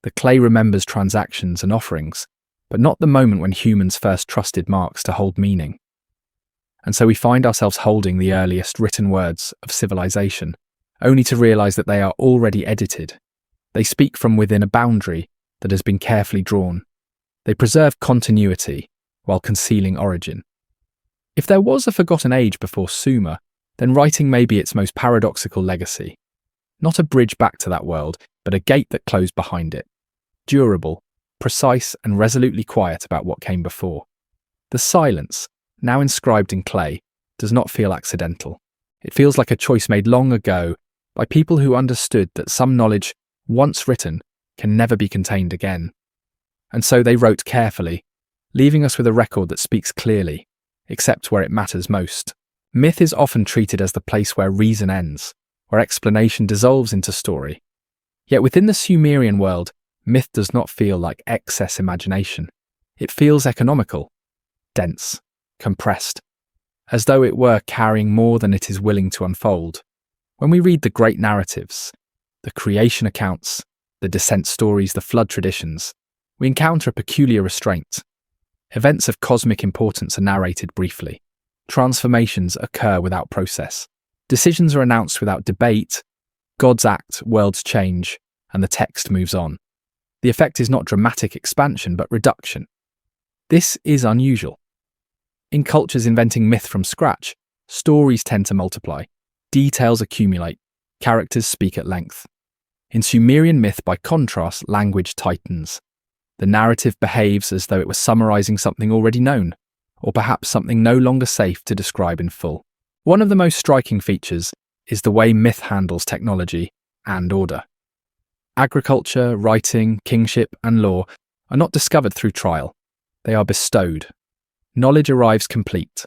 S1: The clay remembers transactions and offerings, but not the moment when humans first trusted marks to hold meaning. And so we find ourselves holding the earliest written words of civilization, only to realize that they are already edited. They speak from within a boundary that has been carefully drawn. They preserve continuity while concealing origin. If there was a forgotten age before Sumer, then writing may be its most paradoxical legacy. Not a bridge back to that world, but a gate that closed behind it. Durable, precise, and resolutely quiet about what came before. The silence, now inscribed in clay, does not feel accidental. It feels like a choice made long ago by people who understood that some knowledge, once written, can never be contained again. And so they wrote carefully, leaving us with a record that speaks clearly, except where it matters most. Myth is often treated as the place where reason ends, where explanation dissolves into story. Yet within the Sumerian world, myth does not feel like excess imagination. It feels economical, dense, compressed, as though it were carrying more than it is willing to unfold. When we read the great narratives, the creation accounts, the descent stories, the flood traditions, we encounter a peculiar restraint. Events of cosmic importance are narrated briefly. Transformations occur without process. Decisions are announced without debate. Gods act, worlds change, and the text moves on. The effect is not dramatic expansion, but reduction. This is unusual. In cultures inventing myth from scratch, stories tend to multiply. Details accumulate. Characters speak at length. In Sumerian myth, by contrast, language tightens. The narrative behaves as though it was summarizing something already known, or perhaps something no longer safe to describe in full. One of the most striking features is the way myth handles technology and order. Agriculture, writing, kingship, and law are not discovered through trial. They are bestowed. Knowledge arrives complete,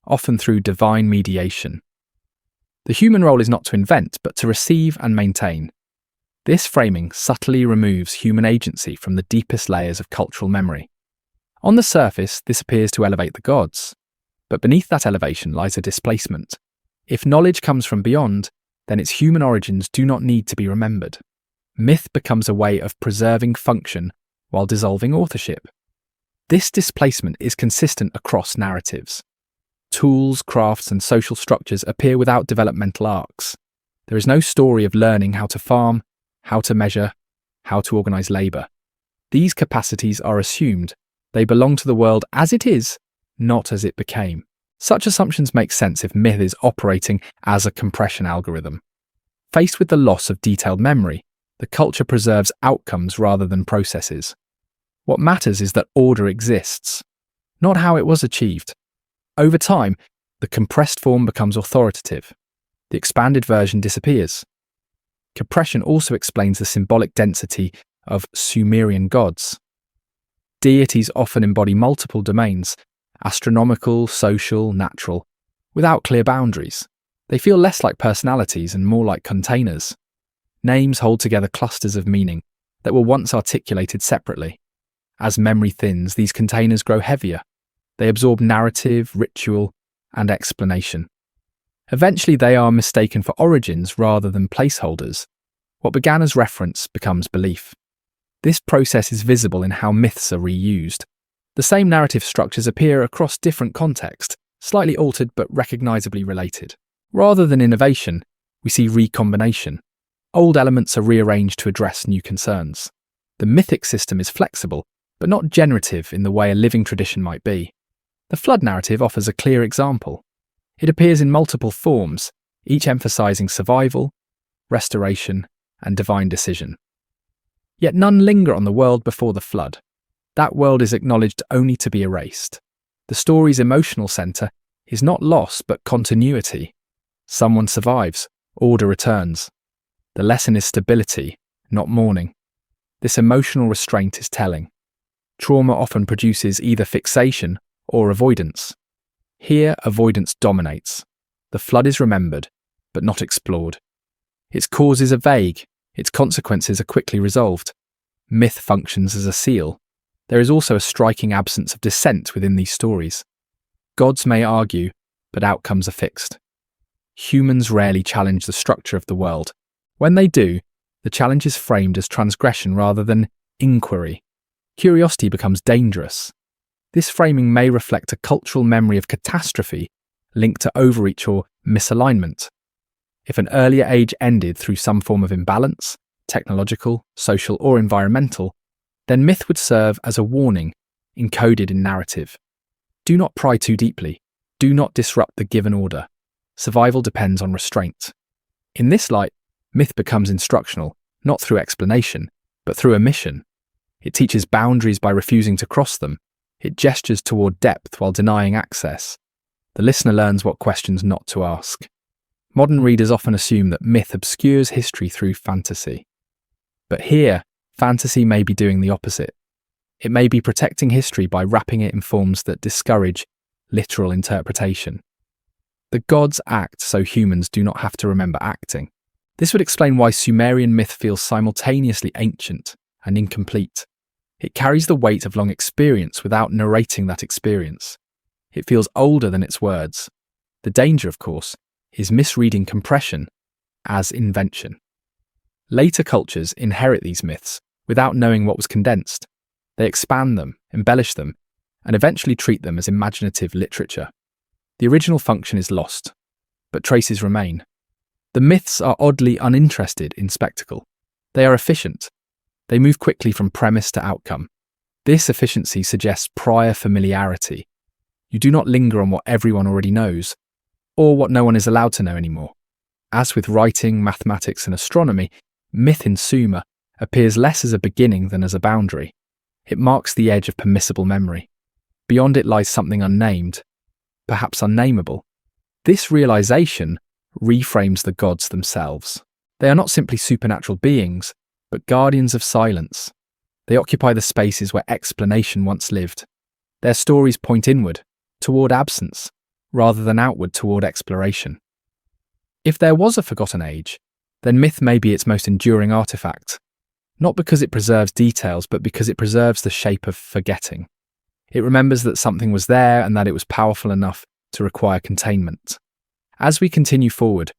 S1: often through divine mediation. The human role is not to invent, but to receive and maintain. This framing subtly removes human agency from the deepest layers of cultural memory. On the surface, this appears to elevate the gods, but beneath that elevation lies a displacement. If knowledge comes from beyond, then its human origins do not need to be remembered. Myth becomes a way of preserving function while dissolving authorship. This displacement is consistent across narratives. Tools, crafts, and social structures appear without developmental arcs. There is no story of learning how to farm, how to measure, how to organize labor. These capacities are assumed. They belong to the world as it is, not as it became. Such assumptions make sense if myth is operating as a compression algorithm. Faced with the loss of detailed memory, the culture preserves outcomes rather than processes. What matters is that order exists, not how it was achieved. Over time, the compressed form becomes authoritative. The expanded version disappears. Compression also explains the symbolic density of Sumerian gods. Deities often embody multiple domains, astronomical, social, natural, without clear boundaries. They feel less like personalities and more like containers. Names hold together clusters of meaning that were once articulated separately. As memory thins, these containers grow heavier. They absorb narrative, ritual, and explanation. Eventually, they are mistaken for origins rather than placeholders. What began as reference becomes belief. This process is visible in how myths are reused. The same narrative structures appear across different contexts, slightly altered but recognizably related. Rather than innovation, we see recombination. Old elements are rearranged to address new concerns. The mythic system is flexible, but not generative in the way a living tradition might be. The flood narrative offers a clear example. It appears in multiple forms, each emphasizing survival, restoration, and divine decision. Yet none linger on the world before the flood. That world is acknowledged only to be erased. The story's emotional center is not loss but continuity. Someone survives, order returns. The lesson is stability, not mourning. This emotional restraint is telling. Trauma often produces either fixation or avoidance. Here, avoidance dominates. The flood is remembered, but not explored. Its causes are vague, its consequences are quickly resolved. Myth functions as a seal. There is also a striking absence of dissent within these stories. Gods may argue, but outcomes are fixed. Humans rarely challenge the structure of the world. When they do, the challenge is framed as transgression rather than inquiry. Curiosity becomes dangerous. This framing may reflect a cultural memory of catastrophe linked to overreach or misalignment. If an earlier age ended through some form of imbalance, technological, social, or environmental, then myth would serve as a warning, encoded in narrative. Do not pry too deeply. Do not disrupt the given order. Survival depends on restraint. In this light, myth becomes instructional, not through explanation, but through omission. It teaches boundaries by refusing to cross them. It gestures toward depth while denying access. The listener learns what questions not to ask. Modern readers often assume that myth obscures history through fantasy. But here, fantasy may be doing the opposite. It may be protecting history by wrapping it in forms that discourage literal interpretation. The gods act so humans do not have to remember acting. This would explain why Sumerian myth feels simultaneously ancient and incomplete. It carries the weight of long experience without narrating that experience. It feels older than its words. The danger, of course, is misreading compression as invention. Later cultures inherit these myths without knowing what was condensed. They expand them, embellish them, and eventually treat them as imaginative literature. The original function is lost, but traces remain. The myths are oddly uninterested in spectacle. They are efficient. They move quickly from premise to outcome. This efficiency suggests prior familiarity. You do not linger on what everyone already knows, or what no one is allowed to know anymore. As with writing, mathematics, and astronomy, myth in Sumer appears less as a beginning than as a boundary. It marks the edge of permissible memory. Beyond it lies something unnamed, perhaps unnameable. This realization reframes the gods themselves. They are not simply supernatural beings, but guardians of silence. They occupy the spaces where explanation once lived. Their stories point inward, toward absence, rather than outward toward exploration. If there was a forgotten age, then myth may be its most enduring artifact, not because it preserves details, but because it preserves the shape of forgetting. It remembers that something was there and that it was powerful enough to require containment. As we continue forward,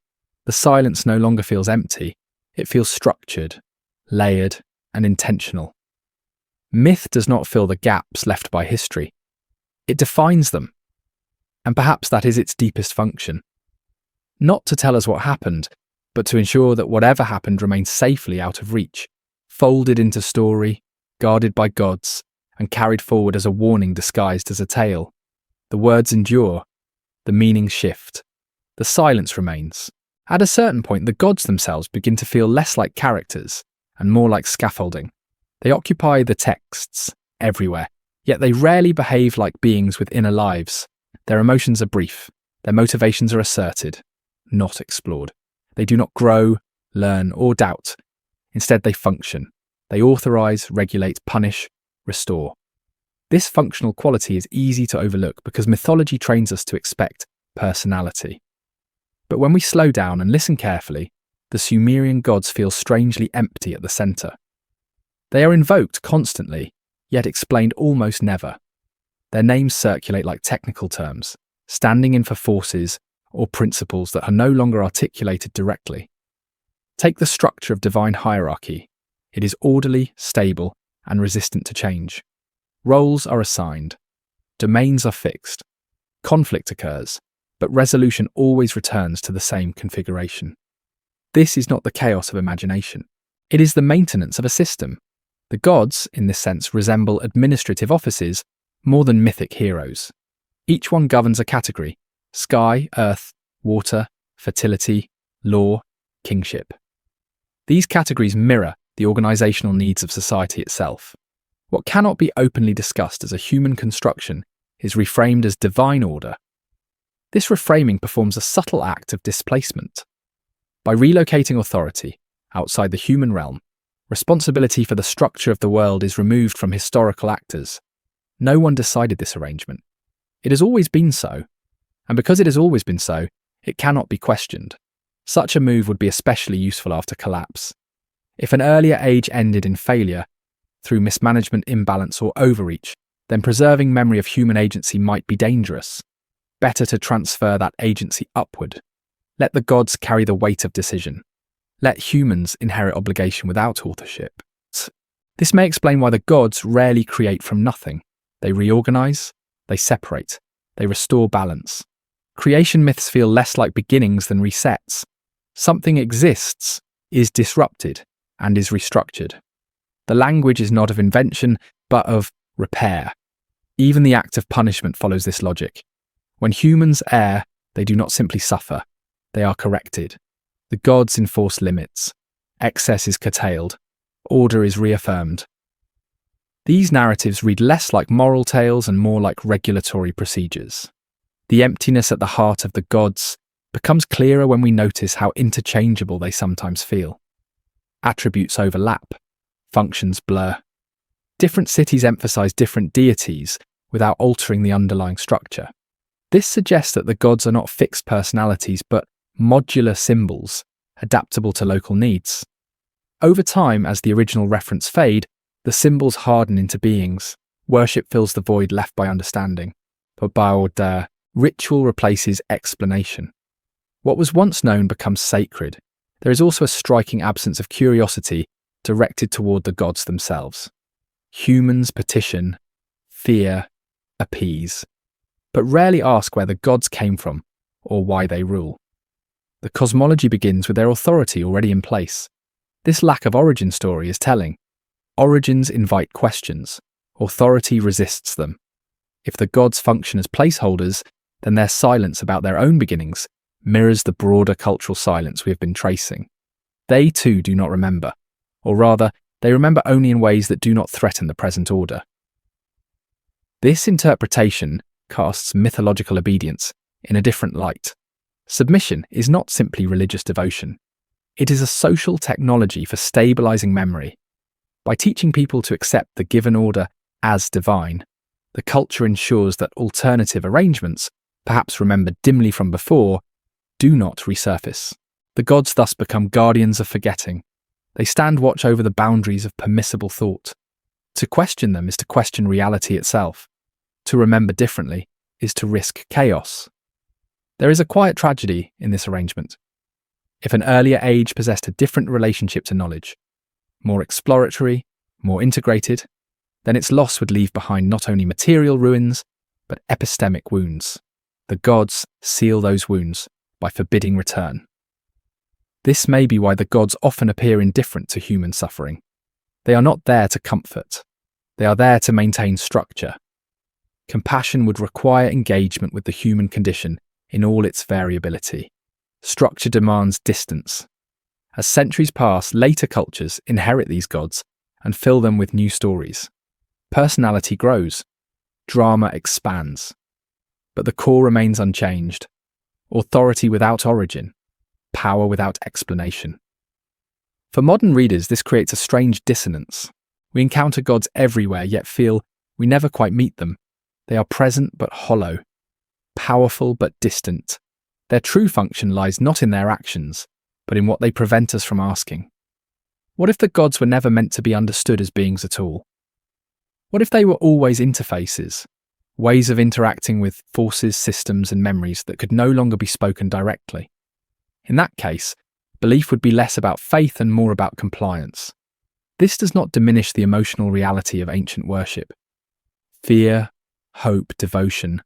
S1: the silence no longer feels empty, it feels structured, layered, and intentional. Myth does not fill the gaps left by history. It defines them. And perhaps that is its deepest function. Not to tell us what happened, but to ensure that whatever happened remains safely out of reach, folded into story, guarded by gods, and carried forward as a warning disguised as a tale. The words endure, the meanings shift, the silence remains. At a certain point, the gods themselves begin to feel less like characters and more like scaffolding. They occupy the texts everywhere, yet they rarely behave like beings with inner lives. Their emotions are brief, their motivations are asserted, not explored. They do not grow, learn, or doubt. Instead, they function. They authorize, regulate, punish, restore. This functional quality is easy to overlook because mythology trains us to expect personality. But when we slow down and listen carefully, the Sumerian gods feel strangely empty at the center. They are invoked constantly, yet explained almost never. Their names circulate like technical terms, standing in for forces or principles that are no longer articulated directly. Take the structure of divine hierarchy. It is orderly, stable, and resistant to change. Roles are assigned. Domains are fixed. Conflict occurs, but resolution always returns to the same configuration. This is not the chaos of imagination. It is the maintenance of a system. The gods, in this sense, resemble administrative offices more than mythic heroes. Each one governs a category: sky, earth, water, fertility, law, kingship. These categories mirror the organizational needs of society itself. What cannot be openly discussed as a human construction is reframed as divine order. This reframing performs a subtle act of displacement. By relocating authority outside the human realm, responsibility for the structure of the world is removed from historical actors. No one decided this arrangement. It has always been so. And because it has always been so, it cannot be questioned. Such a move would be especially useful after collapse. If an earlier age ended in failure, through mismanagement, imbalance, or overreach, then preserving memory of human agency might be dangerous. Better to transfer that agency upward. Let the gods carry the weight of decision. Let humans inherit obligation without authorship. This may explain why the gods rarely create from nothing. They reorganize, they separate, they restore balance. Creation myths feel less like beginnings than resets. Something exists, is disrupted, and is restructured. The language is not of invention, but of repair. Even the act of punishment follows this logic. When humans err, they do not simply suffer, they are corrected. The gods enforce limits. Excess is curtailed. Order is reaffirmed. These narratives read less like moral tales and more like regulatory procedures. The emptiness at the heart of the gods becomes clearer when we notice how interchangeable they sometimes feel. Attributes overlap. Functions blur. Different cities emphasize different deities without altering the underlying structure. This suggests that the gods are not fixed personalities but modular symbols, adaptable to local needs. Over time, as the original reference fade, the symbols harden into beings. Worship fills the void left by understanding. But by order, ritual replaces explanation. What was once known becomes sacred. There is also a striking absence of curiosity directed toward the gods themselves. Humans petition, fear, appease, but rarely ask where the gods came from or why they rule. The cosmology begins with their authority already in place. This lack of origin story is telling. Origins invite questions. Authority resists them. If the gods function as placeholders, then their silence about their own beginnings mirrors the broader cultural silence we have been tracing. They too do not remember, or rather, they remember only in ways that do not threaten the present order. This interpretation casts mythological obedience in a different light. Submission is not simply religious devotion. It is a social technology for stabilizing memory. By teaching people to accept the given order as divine, the culture ensures that alternative arrangements, perhaps remembered dimly from before, do not resurface. The gods thus become guardians of forgetting. They stand watch over the boundaries of permissible thought. To question them is to question reality itself. To remember differently is to risk chaos. There is a quiet tragedy in this arrangement. If an earlier age possessed a different relationship to knowledge, more exploratory, more integrated, then its loss would leave behind not only material ruins, but epistemic wounds. The gods seal those wounds by forbidding return. This may be why the gods often appear indifferent to human suffering. They are not there to comfort. They are there to maintain structure. Compassion would require engagement with the human condition in all its variability. Structure demands distance. As centuries pass, later cultures inherit these gods and fill them with new stories. Personality grows. Drama expands. But the core remains unchanged. Authority without origin. Power without explanation. For modern readers, this creates a strange dissonance. We encounter gods everywhere, yet feel we never quite meet them. They are present but hollow. Powerful but distant. Their true function lies not in their actions, but in what they prevent us from asking. What if the gods were never meant to be understood as beings at all? What if they were always interfaces, ways of interacting with forces, systems, and memories that could no longer be spoken directly? In that case, belief would be less about faith and more about compliance. This does not diminish the emotional reality of ancient worship. Fear, hope, devotion,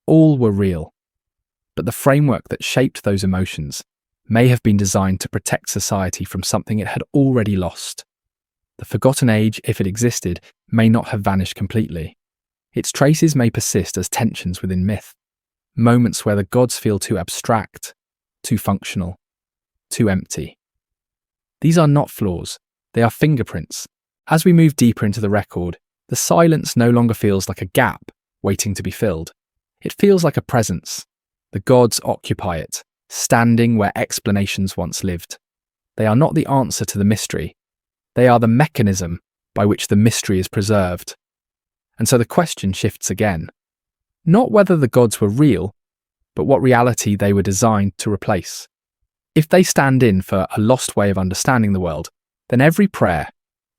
S1: all were real. But the framework that shaped those emotions may have been designed to protect society from something it had already lost. The forgotten age, if it existed, may not have vanished completely. Its traces may persist as tensions within myth, moments where the gods feel too abstract, too functional, too empty. These are not flaws, they are fingerprints. As we move deeper into the record, the silence no longer feels like a gap waiting to be filled. It feels like a presence. The gods occupy it, standing where explanations once lived. They are not the answer to the mystery. They are the mechanism by which the mystery is preserved. And so the question shifts again. Not whether the gods were real, but what reality they were designed to replace. If they stand in for a lost way of understanding the world, then every prayer,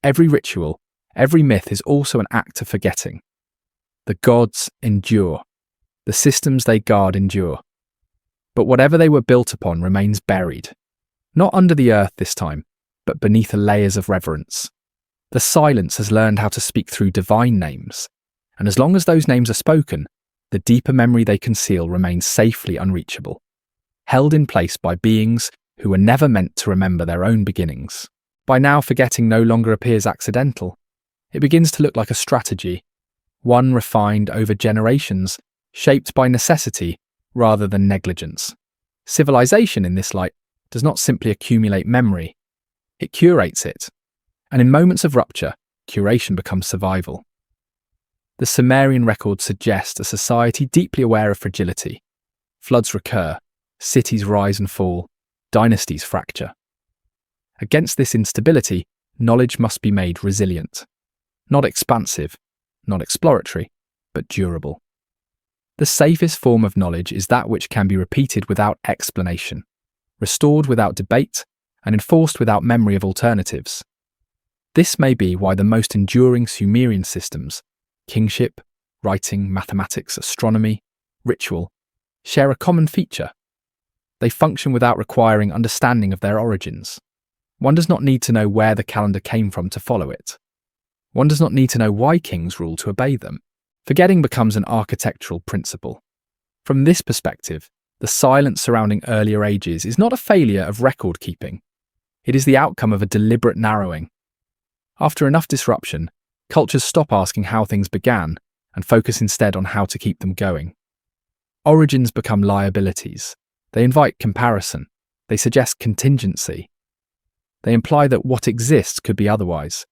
S1: every ritual, every myth is also an act of forgetting. The gods endure. The systems they guard endure. But whatever they were built upon remains buried. Not under the earth this time, but beneath the layers of reverence. The silence has learned how to speak through divine names, and as long as those names are spoken, the deeper memory they conceal remains safely unreachable, held in place by beings who were never meant to remember their own beginnings. By now, forgetting no longer appears accidental. It begins to look like a strategy, one refined over generations, shaped by necessity rather than negligence. Civilization, in this light, does not simply accumulate memory, it curates it. And in moments of rupture, curation becomes survival. The Sumerian records suggest a society deeply aware of fragility. Floods recur, cities rise and fall, dynasties fracture. Against this instability, knowledge must be made resilient. Not expansive, not exploratory, but durable. The safest form of knowledge is that which can be repeated without explanation, restored without debate, and enforced without memory of alternatives. This may be why the most enduring Sumerian systems, kingship, writing, mathematics, astronomy, ritual, share a common feature. They function without requiring understanding of their origins. One does not need to know where the calendar came from to follow it. One does not need to know why kings rule to obey them. Forgetting becomes an architectural principle. From this perspective, the silence surrounding earlier ages is not a failure of record keeping. It is the outcome of a deliberate narrowing. After enough disruption, cultures stop asking how things began and focus instead on how to keep them going. Origins become liabilities. They invite comparison. They suggest contingency. They imply that what exists could be otherwise.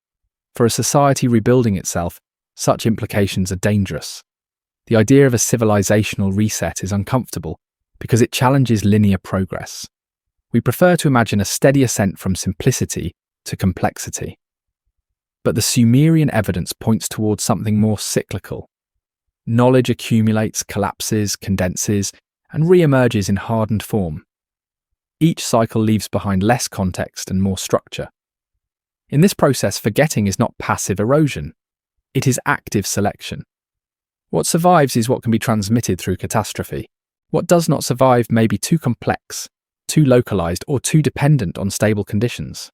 S1: For a society rebuilding itself, such implications are dangerous. The idea of a civilizational reset is uncomfortable because it challenges linear progress. We prefer to imagine a steady ascent from simplicity to complexity. But the Sumerian evidence points towards something more cyclical. Knowledge accumulates, collapses, condenses, and re-emerges in hardened form. Each cycle leaves behind less context and more structure. In this process, forgetting is not passive erosion. It is active selection. What survives is what can be transmitted through catastrophe. What does not survive may be too complex, too localized, or too dependent on stable conditions.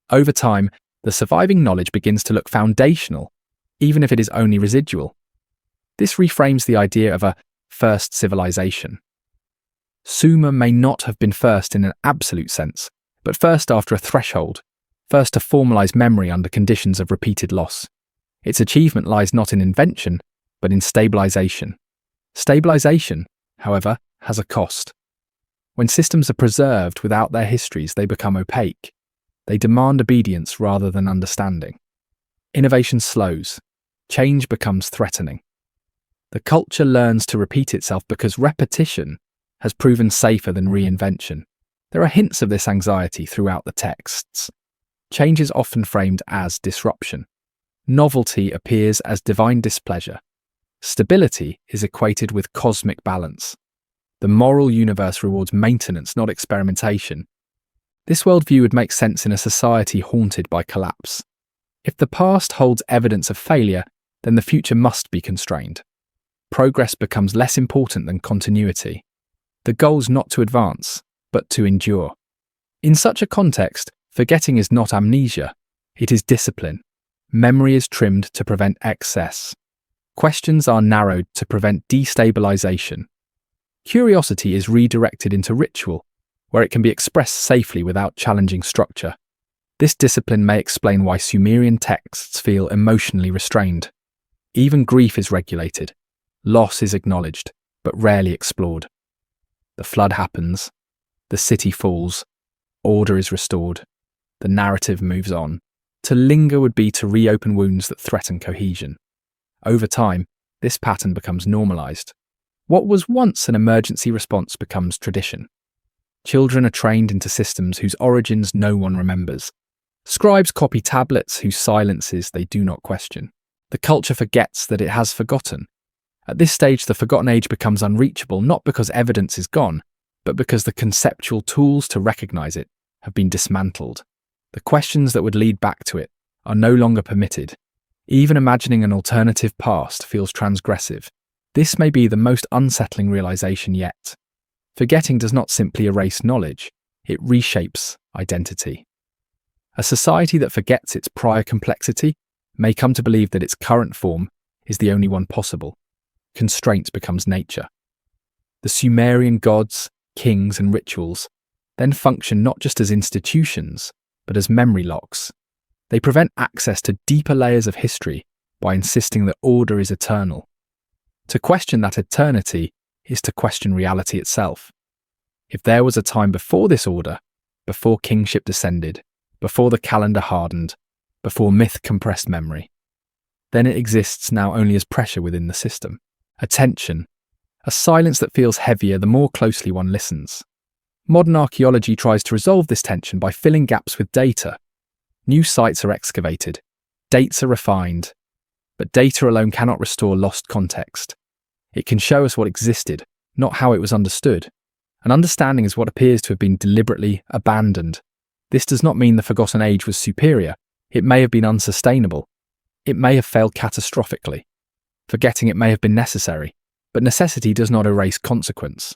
S1: Over time, the surviving knowledge begins to look foundational, even if it is only residual. This reframes the idea of a first civilization. Sumer may not have been first in an absolute sense, but first after a threshold, first to formalize memory under conditions of repeated loss. Its achievement lies not in invention, but in stabilization. Stabilization, however, has a cost. When systems are preserved without their histories, they become opaque. They demand obedience rather than understanding. Innovation slows. Change becomes threatening. The culture learns to repeat itself because repetition has proven safer than reinvention. There are hints of this anxiety throughout the texts. Change is often framed as disruption. Novelty appears as divine displeasure. Stability is equated with cosmic balance. The moral universe rewards maintenance, not experimentation. This worldview would make sense in a society haunted by collapse. If the past holds evidence of failure, then the future must be constrained. Progress becomes less important than continuity. The goal's not to advance, but to endure. In such a context, forgetting is not amnesia, it is discipline. Memory is trimmed to prevent excess. Questions are narrowed to prevent destabilization. Curiosity is redirected into ritual, where it can be expressed safely without challenging structure. This discipline may explain why Sumerian texts feel emotionally restrained. Even grief is regulated. Loss is acknowledged, but rarely explored. The flood happens. The city falls. Order is restored. The narrative moves on. To linger would be to reopen wounds that threaten cohesion. Over time, this pattern becomes normalized. What was once an emergency response becomes tradition. Children are trained into systems whose origins no one remembers. Scribes copy tablets whose silences they do not question. The culture forgets that it has forgotten. At this stage, the forgotten age becomes unreachable not because evidence is gone, but because the conceptual tools to recognize it have been dismantled. The questions that would lead back to it are no longer permitted. Even imagining an alternative past feels transgressive. This may be the most unsettling realization yet. Forgetting does not simply erase knowledge, it reshapes identity. A society that forgets its prior complexity may come to believe that its current form is the only one possible. Constraint becomes nature. The Sumerian gods, kings, and rituals then function not just as institutions, but as memory locks. They prevent access to deeper layers of history by insisting that order is eternal. To question that eternity is to question reality itself. If there was a time before this order, before kingship descended, before the calendar hardened, before myth compressed memory, then it exists now only as pressure within the system. A tension, a silence that feels heavier the more closely one listens. Modern archaeology tries to resolve this tension by filling gaps with data. New sites are excavated, dates are refined, but data alone cannot restore lost context. It can show us what existed, not how it was understood. An understanding is what appears to have been deliberately abandoned. This does not mean the forgotten age was superior. It may have been unsustainable. It may have failed catastrophically. Forgetting it may have been necessary, but necessity does not erase consequence.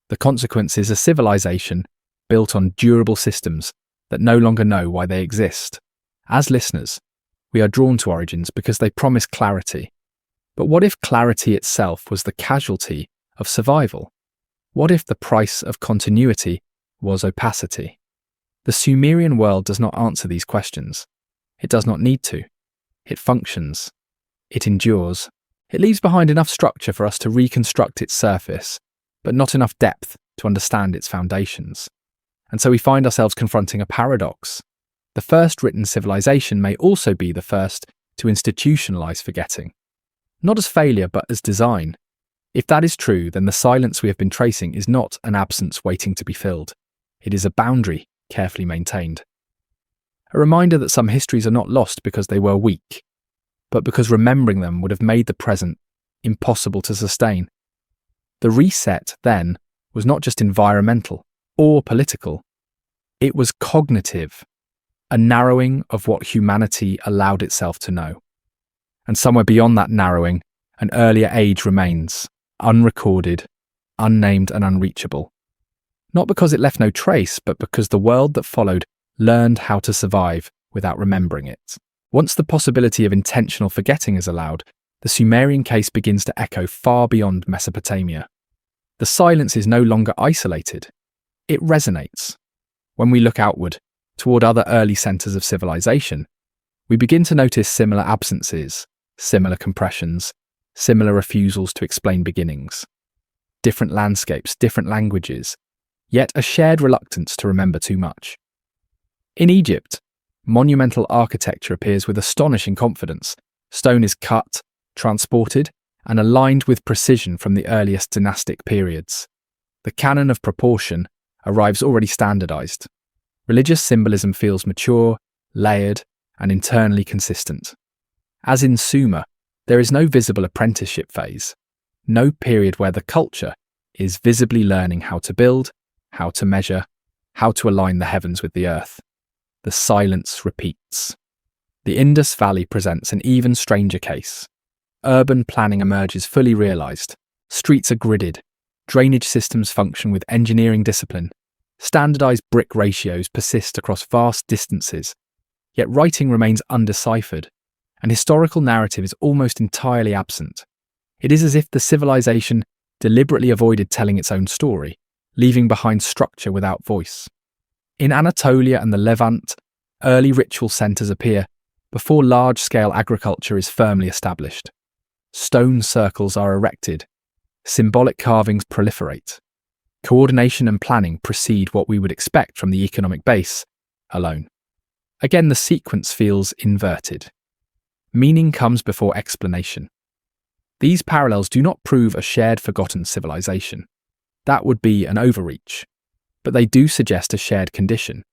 S1: The consequence is a civilization built on durable systems that no longer know why they exist. As listeners, we are drawn to origins because they promise clarity. But what if clarity itself was the casualty of survival? What if the price of continuity was opacity? The Sumerian world does not answer these questions. It does not need to. It functions. It endures. It leaves behind enough structure for us to reconstruct its surface, but not enough depth to understand its foundations. And so we find ourselves confronting a paradox. The first written civilization may also be the first to institutionalize forgetting. Not as failure, but as design. If that is true, then the silence we have been tracing is not an absence waiting to be filled. It is a boundary carefully maintained. A reminder that some histories are not lost because they were weak, but because remembering them would have made the present impossible to sustain. The reset, then, was not just environmental or political. It was cognitive, a narrowing of what humanity allowed itself to know. And somewhere beyond that narrowing, an earlier age remains, unrecorded, unnamed and unreachable. Not because it left no trace, but because the world that followed learned how to survive without remembering it. Once the possibility of intentional forgetting is allowed, the Sumerian case begins to echo far beyond Mesopotamia. The silence is no longer isolated. It resonates. When we look outward, toward other early centres of civilization, we begin to notice similar absences, similar compressions, similar refusals to explain beginnings. Different landscapes, different languages, yet a shared reluctance to remember too much. In Egypt, monumental architecture appears with astonishing confidence. Stone is cut, transported, and aligned with precision from the earliest dynastic periods. The canon of proportion arrives already standardized. Religious symbolism feels mature, layered, and internally consistent. As in Sumer, there is no visible apprenticeship phase, no period where the culture is visibly learning how to build, how to measure, how to align the heavens with the earth. The silence repeats. The Indus Valley presents an even stranger case. Urban planning emerges fully realized. Streets are gridded. Drainage systems function with engineering discipline. Standardized brick ratios persist across vast distances. Yet writing remains undeciphered. An historical narrative is almost entirely absent. It is as if the civilization deliberately avoided telling its own story, leaving behind structure without voice. In Anatolia and the Levant, early ritual centers appear before large-scale agriculture is firmly established. Stone circles are erected. Symbolic carvings proliferate. Coordination and planning precede what we would expect from the economic base alone. Again, the sequence feels inverted. Meaning comes before explanation. These parallels do not prove a shared forgotten civilization. That would be an overreach. But they do suggest a shared condition,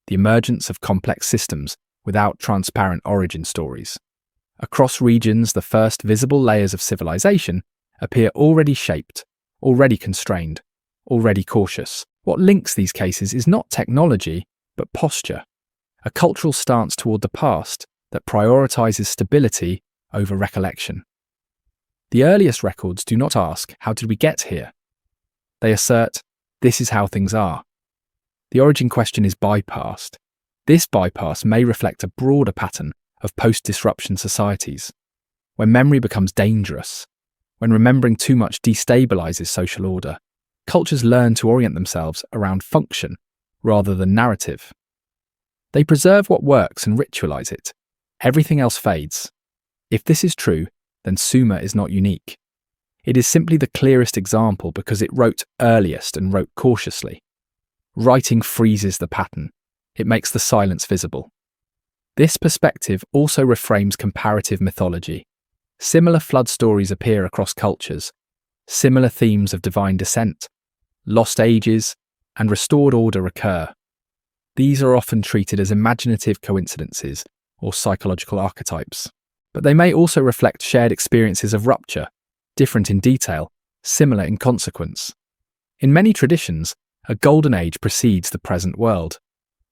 S1: the emergence of complex systems without transparent origin stories. Across regions, the first visible layers of civilization appear already shaped, already constrained, already cautious. What links these cases is not technology, but posture, a cultural stance toward the past that prioritizes stability over recollection. The earliest records do not ask, "How did we get here?" They assert, "This is how things are." The origin question is bypassed. This bypass may reflect a broader pattern of post-disruption societies, when memory becomes dangerous, when remembering too much destabilizes social order. Cultures learn to orient themselves around function rather than narrative. They preserve what works and ritualize it. Everything else fades. If this is true, then Sumer is not unique. It is simply the clearest example because it wrote earliest and wrote cautiously. Writing freezes the pattern. It makes the silence visible. This perspective also reframes comparative mythology. Similar flood stories appear across cultures, similar themes of divine descent, lost ages, and restored order recur. These are often treated as imaginative coincidences or psychological archetypes, but they may also reflect shared experiences of rupture, different in detail, similar in consequence. In many traditions, a golden age precedes the present world.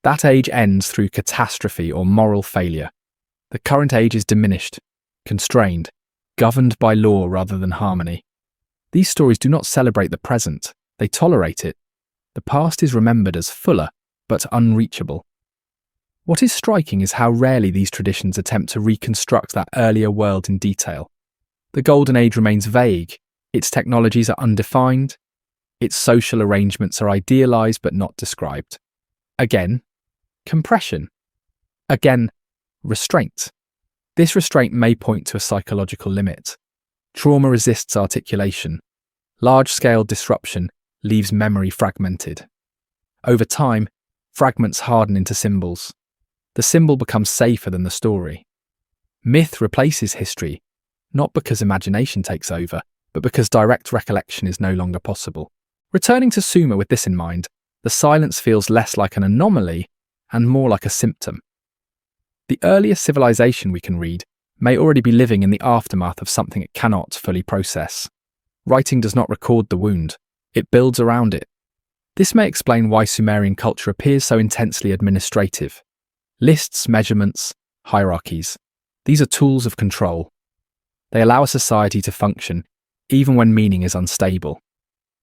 S1: That age ends through catastrophe or moral failure. The current age is diminished, constrained, governed by law rather than harmony. These stories do not celebrate the present, they tolerate it. The past is remembered as fuller, but unreachable. What is striking is how rarely these traditions attempt to reconstruct that earlier world in detail. The Golden Age remains vague, its technologies are undefined, its social arrangements are idealized but not described. Again, compression. Again, restraint. This restraint may point to a psychological limit. Trauma resists articulation. Large-scale disruption leaves memory fragmented. Over time, fragments harden into symbols. The symbol becomes safer than the story. Myth replaces history, not because imagination takes over, but because direct recollection is no longer possible. Returning to Sumer with this in mind, the silence feels less like an anomaly and more like a symptom. The earliest civilization we can read may already be living in the aftermath of something it cannot fully process. Writing does not record the wound, it builds around it. This may explain why Sumerian culture appears so intensely administrative. Lists, measurements, hierarchies. These are tools of control. They allow a society to function, even when meaning is unstable.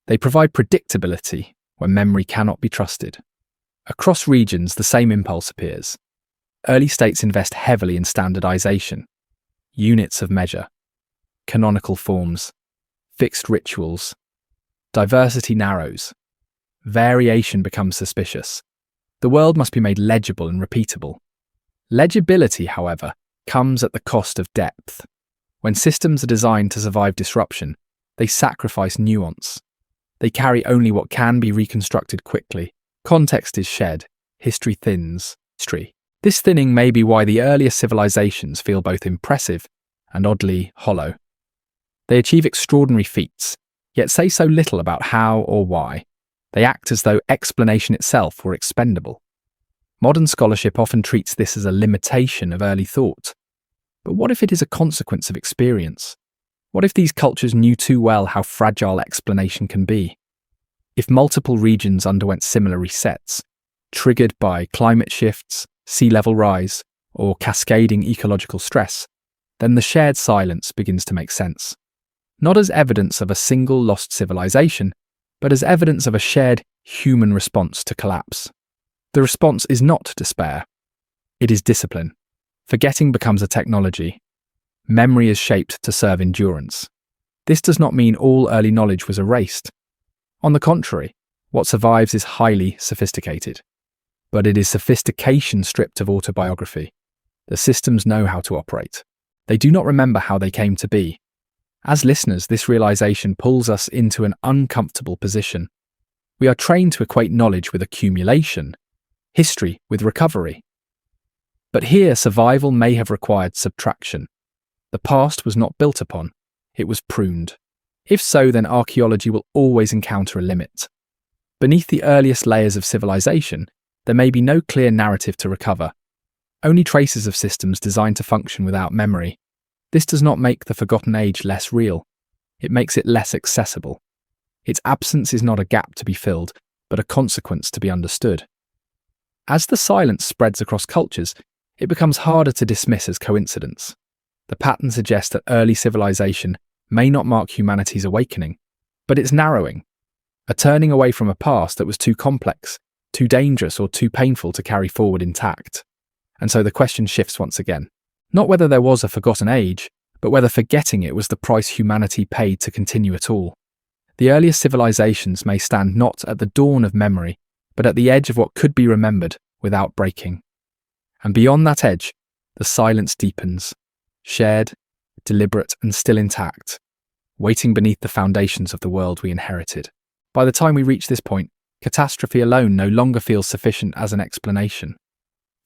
S1: They provide predictability when memory cannot be trusted. Across regions, the same impulse appears. Early states invest heavily in standardization, units of measure, canonical forms, fixed rituals. Diversity narrows. Variation becomes suspicious. The world must be made legible and repeatable. Legibility, however, comes at the cost of depth. When systems are designed to survive disruption, they sacrifice nuance. They carry only what can be reconstructed quickly. Context is shed, history thins. This thinning may be why the earliest civilizations feel both impressive and oddly hollow. They achieve extraordinary feats, yet say so little about how or why. They act as though explanation itself were expendable. Modern scholarship often treats this as a limitation of early thought. But what if it is a consequence of experience? What if these cultures knew too well how fragile explanation can be? If multiple regions underwent similar resets, triggered by climate shifts, sea level rise, or cascading ecological stress, then the shared silence begins to make sense. Not as evidence of a single lost civilization, but as evidence of a shared human response to collapse. The response is not despair. It is discipline. Forgetting becomes a technology. Memory is shaped to serve endurance. This does not mean all early knowledge was erased. On the contrary, what survives is highly sophisticated. But it is sophistication stripped of autobiography. The systems know how to operate. They do not remember how they came to be. As listeners, this realization pulls us into an uncomfortable position. We are trained to equate knowledge with accumulation, history with recovery. But here, survival may have required subtraction. The past was not built upon, it was pruned. If so, then archaeology will always encounter a limit. Beneath the earliest layers of civilization, there may be no clear narrative to recover, only traces of systems designed to function without memory. This does not make the forgotten age less real. it makes it less accessible. Its absence is not a gap to be filled, but a consequence to be understood. As the silence spreads across cultures, it becomes harder to dismiss as coincidence. The pattern suggests that early civilization may not mark humanity's awakening, but its narrowing, a turning away from a past that was too complex, too dangerous, or too painful to carry forward intact. And so the question shifts once again. Not whether there was a forgotten age, but whether forgetting it was the price humanity paid to continue at all. The earliest civilizations may stand not at the dawn of memory, but at the edge of what could be remembered without breaking. And beyond that edge, the silence deepens, shared, deliberate, and still intact, waiting beneath the foundations of the world we inherited. By the time we reach this point, catastrophe alone no longer feels sufficient as an explanation.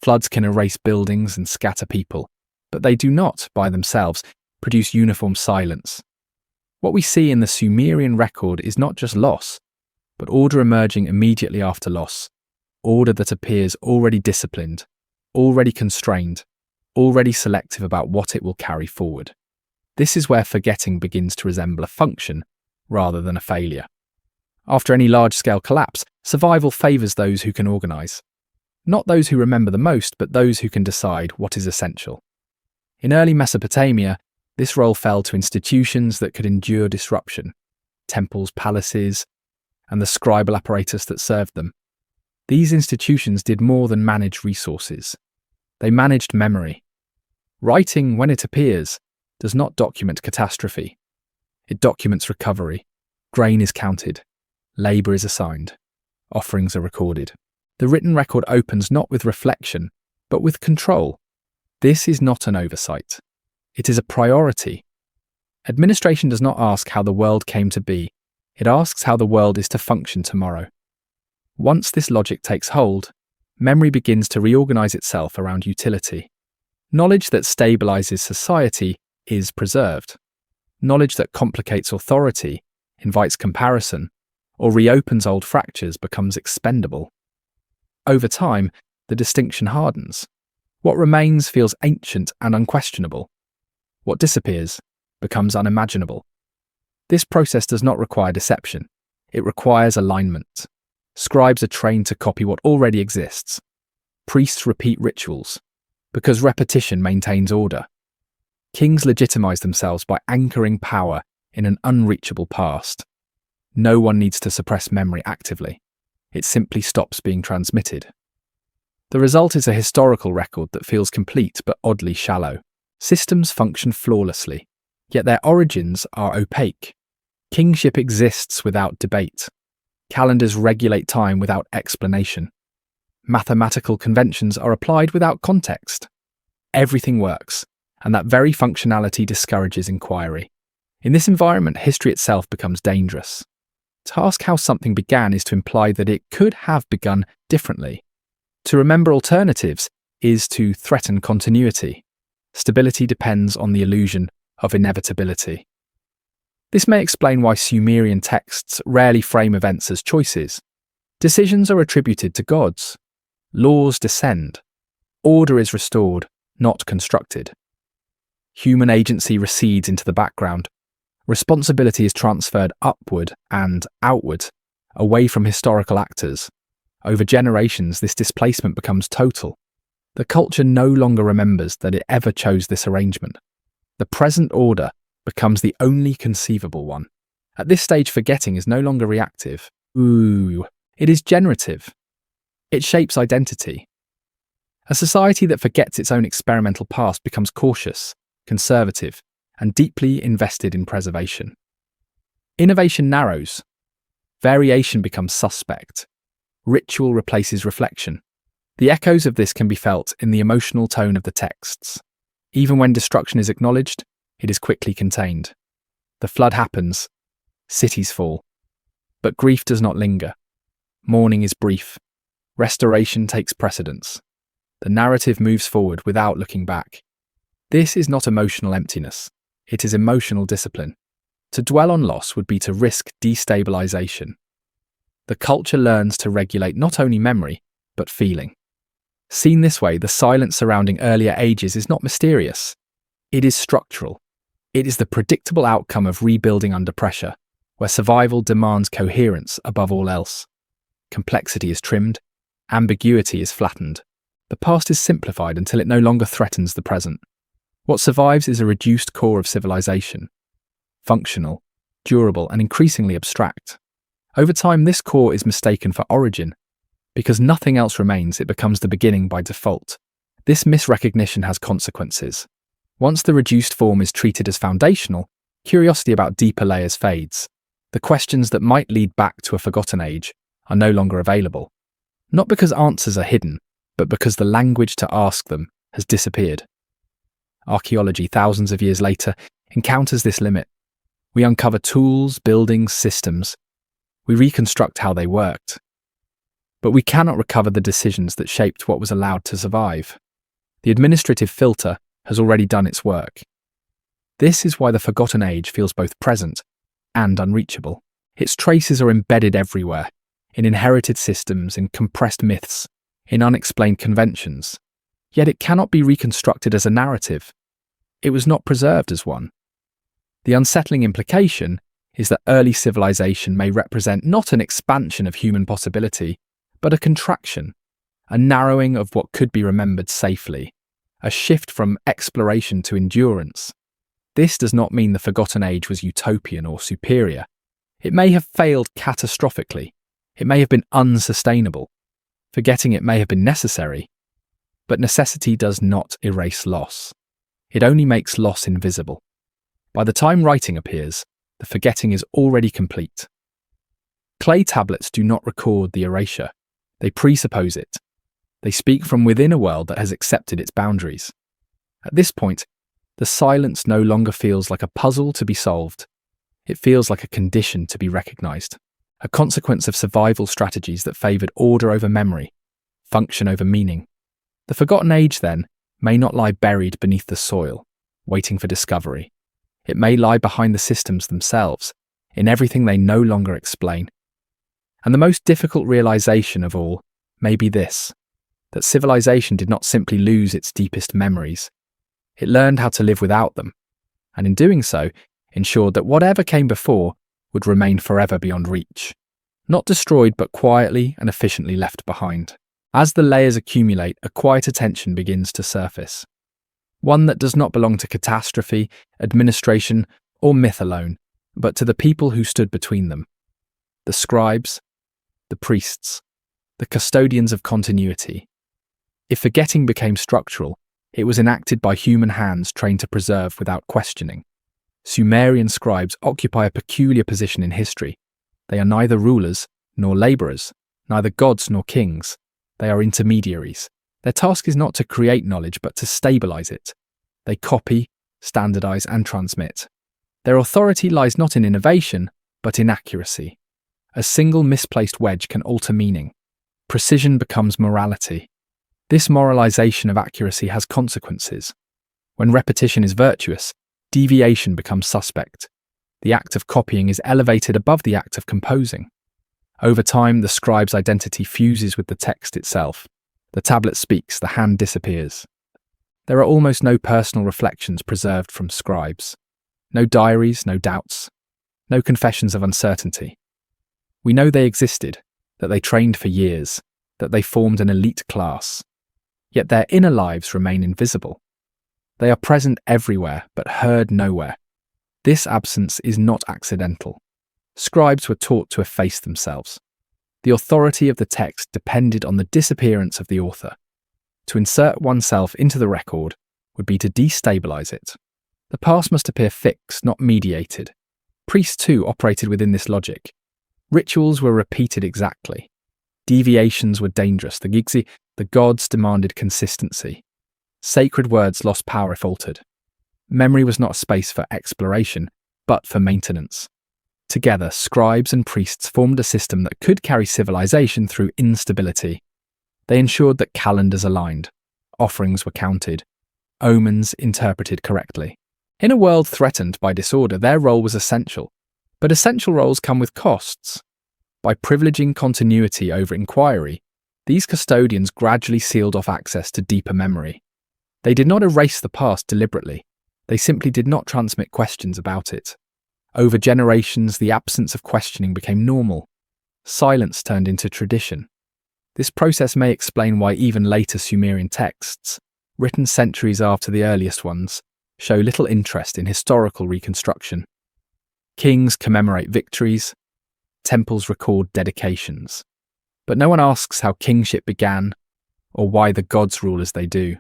S1: Floods can erase buildings and scatter people, but they do not, by themselves, produce uniform silence. What we see in the Sumerian record is not just loss, but order emerging immediately after loss, order that appears already disciplined, already constrained, already selective about what it will carry forward. This is where forgetting begins to resemble a function rather than a failure. After any large-scale collapse, survival favours those who can organise. Not those who remember the most, but those who can decide what is essential. In early Mesopotamia, this role fell to institutions that could endure disruption, temples, palaces, and the scribal apparatus that served them. These institutions did more than manage resources. They managed memory. Writing, when it appears, does not document catastrophe. It documents recovery. Grain is counted. Labour is assigned. Offerings are recorded. The written record opens not with reflection, but with control. This is not an oversight. It is a priority. Administration does not ask how the world came to be. It asks how the world is to function tomorrow. Once this logic takes hold, memory begins to reorganize itself around utility. Knowledge that stabilizes society is preserved. Knowledge that complicates authority, invites comparison, or reopens old fractures becomes expendable. Over time, the distinction hardens. What remains feels ancient and unquestionable. What disappears becomes unimaginable. This process does not require deception. It requires alignment. Scribes are trained to copy what already exists. Priests repeat rituals, because repetition maintains order. Kings legitimize themselves by anchoring power in an unreachable past. No one needs to suppress memory actively. It simply stops being transmitted. The result is a historical record that feels complete but oddly shallow. Systems function flawlessly, yet their origins are opaque. Kingship exists without debate. Calendars regulate time without explanation. Mathematical conventions are applied without context. Everything works, and that very functionality discourages inquiry. In this environment, history itself becomes dangerous. To ask how something began is to imply that it could have begun differently. To remember alternatives is to threaten continuity. Stability depends on the illusion of inevitability. This may explain why Sumerian texts rarely frame events as choices. Decisions are attributed to gods. Laws descend. Order is restored, not constructed. Human agency recedes into the background. Responsibility is transferred upward and outward, away from historical actors. Over generations, this displacement becomes total. The culture no longer remembers that it ever chose this arrangement. The present order becomes the only conceivable one. At this stage, forgetting is no longer reactive. It is generative. It shapes identity. A society that forgets its own experimental past becomes cautious, conservative, and deeply invested in preservation. Innovation narrows. Variation becomes suspect. Ritual replaces reflection. The echoes of this can be felt in the emotional tone of the texts. Even when destruction is acknowledged, it is quickly contained. The flood happens. Cities fall. But grief does not linger. Mourning is brief. Restoration takes precedence. The narrative moves forward without looking back. This is not emotional emptiness. It is emotional discipline. To dwell on loss would be to risk destabilization. The culture learns to regulate not only memory, but feeling. Seen this way, the silence surrounding earlier ages is not mysterious. It is structural. It is the predictable outcome of rebuilding under pressure, where survival demands coherence above all else. Complexity is trimmed, ambiguity is flattened. The past is simplified until it no longer threatens the present. What survives is a reduced core of civilization, functional, durable, and increasingly abstract. Over time, this core is mistaken for origin. Because nothing else remains, it becomes the beginning by default. This misrecognition has consequences. Once the reduced form is treated as foundational, curiosity about deeper layers fades. The questions that might lead back to a forgotten age are no longer available. Not because answers are hidden, but because the language to ask them has disappeared. Archaeology, thousands of years later, encounters this limit. We uncover tools, buildings, systems. We reconstruct how they worked. But we cannot recover the decisions that shaped what was allowed to survive. The administrative filter has already done its work. This is why the forgotten age feels both present and unreachable. Its traces are embedded everywhere, in inherited systems, in compressed myths, in unexplained conventions. Yet it cannot be reconstructed as a narrative. It was not preserved as one. The unsettling implication is that early civilization may represent not an expansion of human possibility, but a contraction, a narrowing of what could be remembered safely, a shift from exploration to endurance. This does not mean the forgotten age was utopian or superior. It may have failed catastrophically. It may have been unsustainable. Forgetting it may have been necessary. But necessity does not erase loss. It only makes loss invisible. By the time writing appears, the forgetting is already complete. Clay tablets do not record the erasure. They presuppose it. They speak from within a world that has accepted its boundaries. At this point, the silence no longer feels like a puzzle to be solved. It feels like a condition to be recognized, a consequence of survival strategies that favored order over memory, function over meaning. The forgotten age, then, may not lie buried beneath the soil, waiting for discovery. It may lie behind the systems themselves, in everything they no longer explain. And the most difficult realization of all may be this, that civilization did not simply lose its deepest memories. It learned how to live without them, and in doing so, ensured that whatever came before would remain forever beyond reach. Not destroyed, but quietly and efficiently left behind. As the layers accumulate, a quieter tension begins to surface. One that does not belong to catastrophe, administration, or myth alone, but to the people who stood between them. The scribes, the priests, the custodians of continuity. If forgetting became structural, it was enacted by human hands trained to preserve without questioning. Sumerian scribes occupy a peculiar position in history. They are neither rulers nor labourers, neither gods nor kings. They are intermediaries. Their task is not to create knowledge, but to stabilise it. They copy, standardise, and transmit. Their authority lies not in innovation, but in accuracy. A single misplaced wedge can alter meaning. Precision becomes morality. This moralisation of accuracy has consequences. When repetition is virtuous, deviation becomes suspect. The act of copying is elevated above the act of composing. Over time, the scribe's identity fuses with the text itself. The tablet speaks, the hand disappears. There are almost no personal reflections preserved from scribes. No diaries, no doubts, no confessions of uncertainty. We know they existed, that they trained for years, that they formed an elite class. Yet their inner lives remain invisible. They are present everywhere, but heard nowhere. This absence is not accidental. Scribes were taught to efface themselves. The authority of the text depended on the disappearance of the author. To insert oneself into the record would be to destabilize it. The past must appear fixed, not mediated. Priests too operated within this logic. Rituals were repeated exactly. Deviations were dangerous. The gods demanded consistency. Sacred words lost power if altered. Memory was not a space for exploration, but for maintenance. Together, scribes and priests formed a system that could carry civilization through instability. They ensured that calendars aligned, offerings were counted, omens interpreted correctly. In a world threatened by disorder, their role was essential. But essential roles come with costs. By privileging continuity over inquiry, these custodians gradually sealed off access to deeper memory. They did not erase the past deliberately. They simply did not transmit questions about it. Over generations, the absence of questioning became normal. Silence turned into tradition. This process may explain why even later Sumerian texts, written centuries after the earliest ones, show little interest in historical reconstruction. Kings commemorate victories, temples record dedications. But no one asks how kingship began or why the gods rule as they do.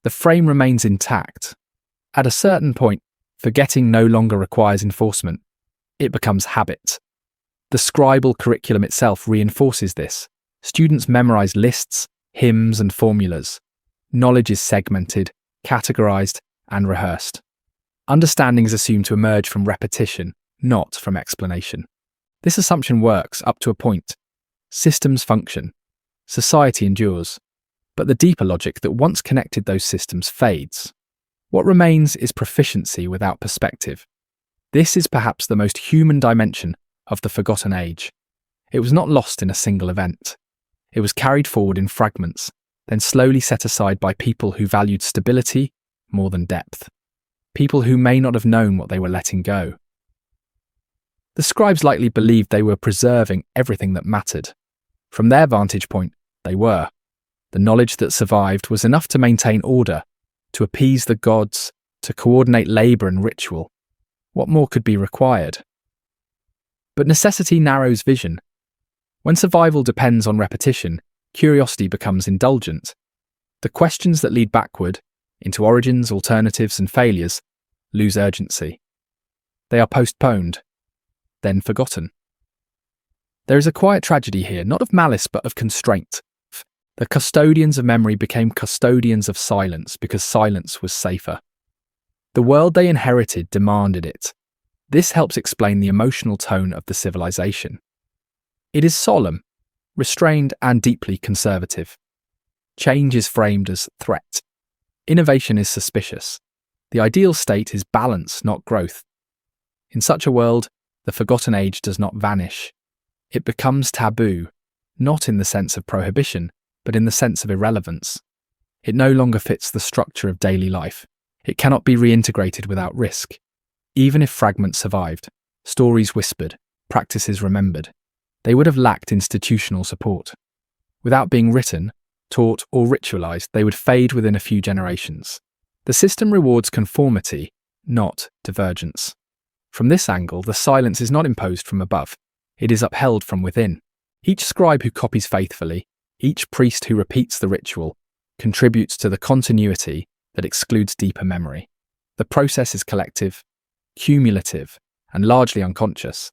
S1: The frame remains intact. At a certain point, forgetting no longer requires enforcement. It becomes habit. The scribal curriculum itself reinforces this. Students memorize lists, hymns, and formulas. Knowledge is segmented, categorized, and rehearsed. Understanding is assumed to emerge from repetition, not from explanation. This assumption works up to a point. Systems function. Society endures. But the deeper logic that once connected those systems fades. What remains is proficiency without perspective. This is perhaps the most human dimension of the forgotten age. It was not lost in a single event. It was carried forward in fragments, then slowly set aside by people who valued stability more than depth. People who may not have known what they were letting go. The scribes likely believed they were preserving everything that mattered. From their vantage point, they were. The knowledge that survived was enough to maintain order, to appease the gods, to coordinate labour and ritual. What more could be required? But necessity narrows vision. When survival depends on repetition, curiosity becomes indulgent. The questions that lead backward, into origins, alternatives, and failures, lose urgency. They are postponed, then forgotten. There is a quiet tragedy here, not of malice but of constraint. The custodians of memory became custodians of silence because silence was safer. The world they inherited demanded it. This helps explain the emotional tone of the civilization. It is solemn, restrained, and deeply conservative. Change is framed as threat. Innovation is suspicious. The ideal state is balance, not growth. In such a world, the forgotten age does not vanish. It becomes taboo, not in the sense of prohibition, but in the sense of irrelevance. It no longer fits the structure of daily life. It cannot be reintegrated without risk. Even if fragments survived, stories whispered, practices remembered, they would have lacked institutional support. Without being written, taught, or ritualized, they would fade within a few generations. The system rewards conformity, not divergence. From this angle, the silence is not imposed from above. It is upheld from within. Each scribe who copies faithfully, each priest who repeats the ritual, contributes to the continuity that excludes deeper memory. The process is collective, cumulative, and largely unconscious.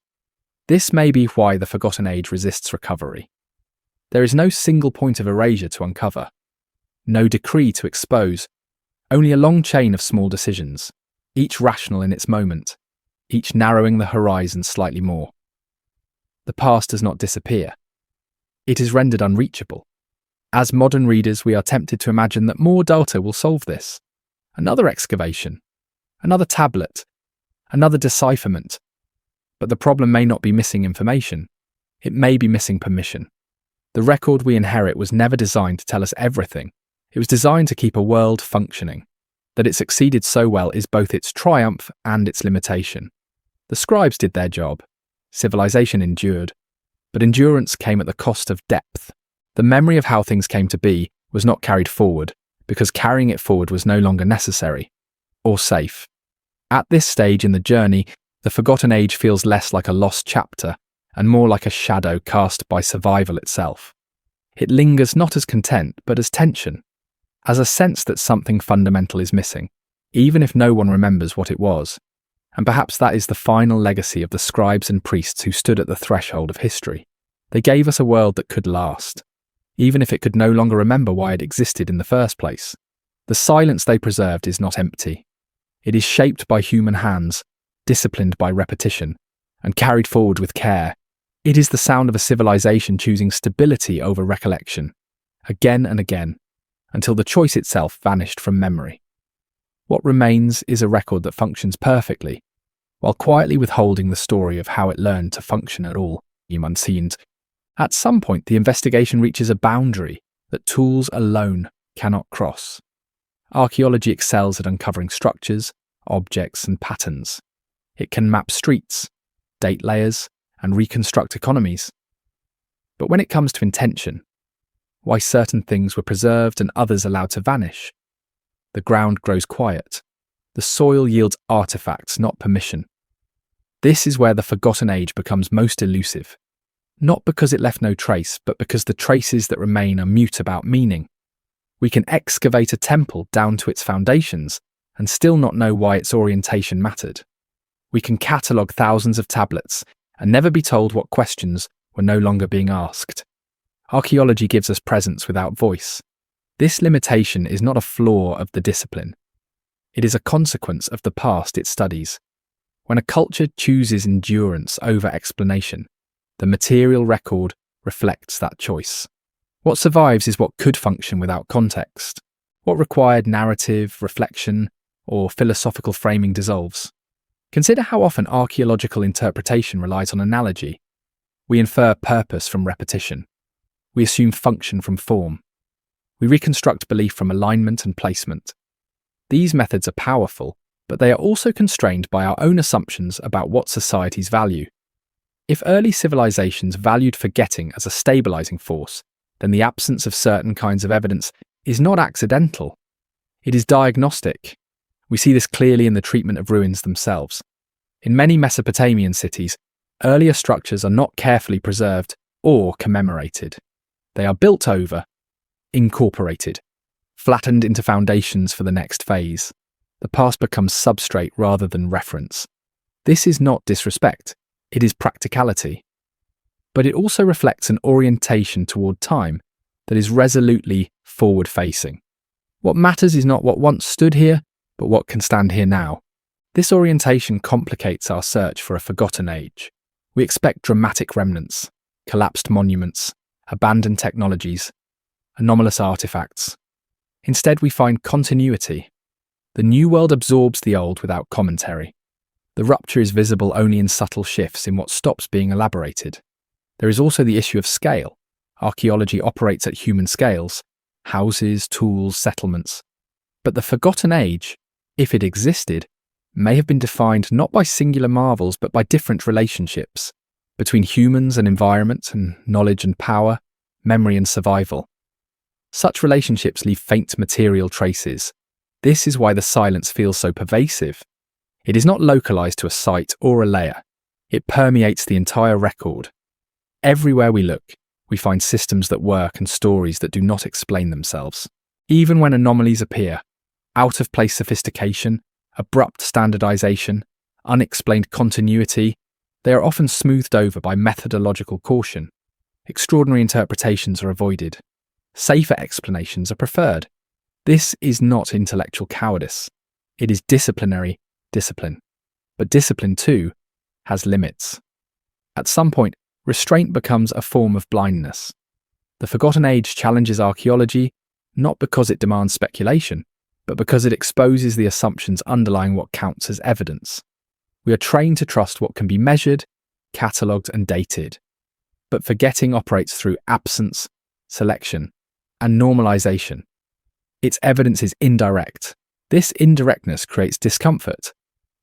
S1: This may be why the forgotten age resists recovery. There is no single point of erasure to uncover, no decree to expose, only a long chain of small decisions, each rational in its moment, each narrowing the horizon slightly more. The past does not disappear. It is rendered unreachable. As modern readers, we are tempted to imagine that more data will solve this. Another excavation, another tablet, another decipherment. But the problem may not be missing information. It may be missing permission. The record we inherit was never designed to tell us everything. It was designed to keep a world functioning. That it succeeded so well is both its triumph and its limitation. The scribes did their job. Civilization endured. But endurance came at the cost of depth. The memory of how things came to be was not carried forward because carrying it forward was no longer necessary or safe. At this stage in the journey, the forgotten age feels less like a lost chapter and more like a shadow cast by survival itself. It lingers not as content but as tension, as a sense that something fundamental is missing, even if no one remembers what it was. And perhaps that is the final legacy of the scribes and priests who stood at the threshold of history. They gave us a world that could last, even if it could no longer remember why it existed in the first place. The silence they preserved is not empty. It is shaped by human hands, disciplined by repetition, and carried forward with care. It is the sound of a civilization choosing stability over recollection, again and again, until the choice itself vanished from memory. What remains is a record that functions perfectly, while quietly withholding the story of how it learned to function at all. At some point, the investigation reaches a boundary that tools alone cannot cross. Archaeology excels at uncovering structures, objects, and patterns. It can map streets, date layers, and reconstruct economies. But when it comes to intention, why certain things were preserved and others allowed to vanish, the ground grows quiet. The soil yields artifacts, not permission. This is where the forgotten age becomes most elusive. Not because it left no trace, but because the traces that remain are mute about meaning. We can excavate a temple down to its foundations and still not know why its orientation mattered. We can catalogue thousands of tablets and never be told what questions were no longer being asked. Archaeology gives us presence without voice. This limitation is not a flaw of the discipline. It is a consequence of the past it studies. When a culture chooses endurance over explanation, the material record reflects that choice. What survives is what could function without context. What required narrative, reflection, or philosophical framing dissolves. Consider how often archaeological interpretation relies on analogy. We infer purpose from repetition. We assume function from form. We reconstruct belief from alignment and placement. These methods are powerful, but they are also constrained by our own assumptions about what societies value. If early civilizations valued forgetting as a stabilizing force, then the absence of certain kinds of evidence is not accidental. It is diagnostic. We see this clearly in the treatment of ruins themselves. In many Mesopotamian cities, earlier structures are not carefully preserved or commemorated. They are built over, incorporated, flattened into foundations for the next phase. The past becomes substrate rather than reference. This is not disrespect, it is practicality. But it also reflects an orientation toward time that is resolutely forward-facing. What matters is not what once stood here, but what can stand here now. This orientation complicates our search for a forgotten age. We expect dramatic remnants, collapsed monuments, abandoned technologies, anomalous artifacts. Instead, we find continuity. The new world absorbs the old without commentary. The rupture is visible only in subtle shifts in what stops being elaborated. There is also the issue of scale. Archaeology operates at human scales, houses, tools, settlements. But the forgotten age, if it existed, may have been defined not by singular marvels but by different relationships between humans and environment and knowledge and power, memory and survival. Such relationships leave faint material traces. This is why the silence feels so pervasive. It is not localized to a site or a layer. It permeates the entire record. Everywhere we look, we find systems that work and stories that do not explain themselves. Even when anomalies appear, out-of-place sophistication, abrupt standardization, unexplained continuity, they are often smoothed over by methodological caution. Extraordinary interpretations are avoided. Safer explanations are preferred. This is not intellectual cowardice. It is disciplinary discipline. But discipline, too, has limits. At some point, restraint becomes a form of blindness. The forgotten age challenges archaeology not because it demands speculation, but because it exposes the assumptions underlying what counts as evidence. We are trained to trust what can be measured, catalogued, and dated. But forgetting operates through absence, selection, and normalization. Its evidence is indirect. This indirectness creates discomfort.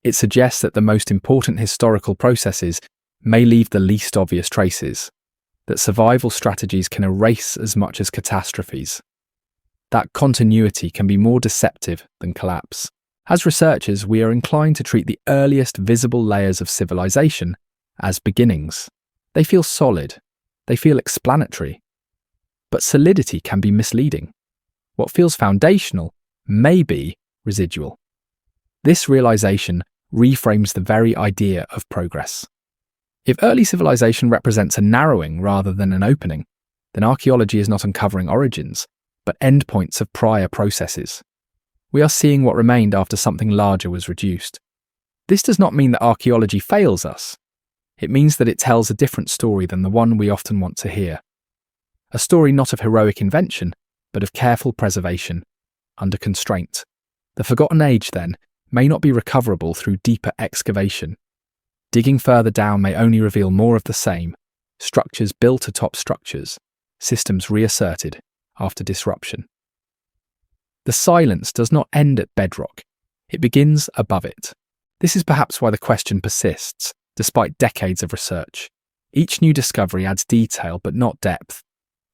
S1: It suggests that the most important historical processes may leave the least obvious traces, that survival strategies can erase as much as catastrophes. That continuity can be more deceptive than collapse. As researchers, we are inclined to treat the earliest visible layers of civilization as beginnings. They feel solid. They feel explanatory. But solidity can be misleading. What feels foundational may be residual. This realization reframes the very idea of progress. If early civilization represents a narrowing rather than an opening, then archaeology is not uncovering origins, but endpoints of prior processes. We are seeing what remained after something larger was reduced. This does not mean that archaeology fails us. It means that it tells a different story than the one we often want to hear. A story not of heroic invention, but of careful preservation, under constraint. The forgotten age, then, may not be recoverable through deeper excavation. Digging further down may only reveal more of the same, structures built atop structures, systems reasserted after disruption. The silence does not end at bedrock. It begins above it. This is perhaps why the question persists, despite decades of research. Each new discovery adds detail but not depth.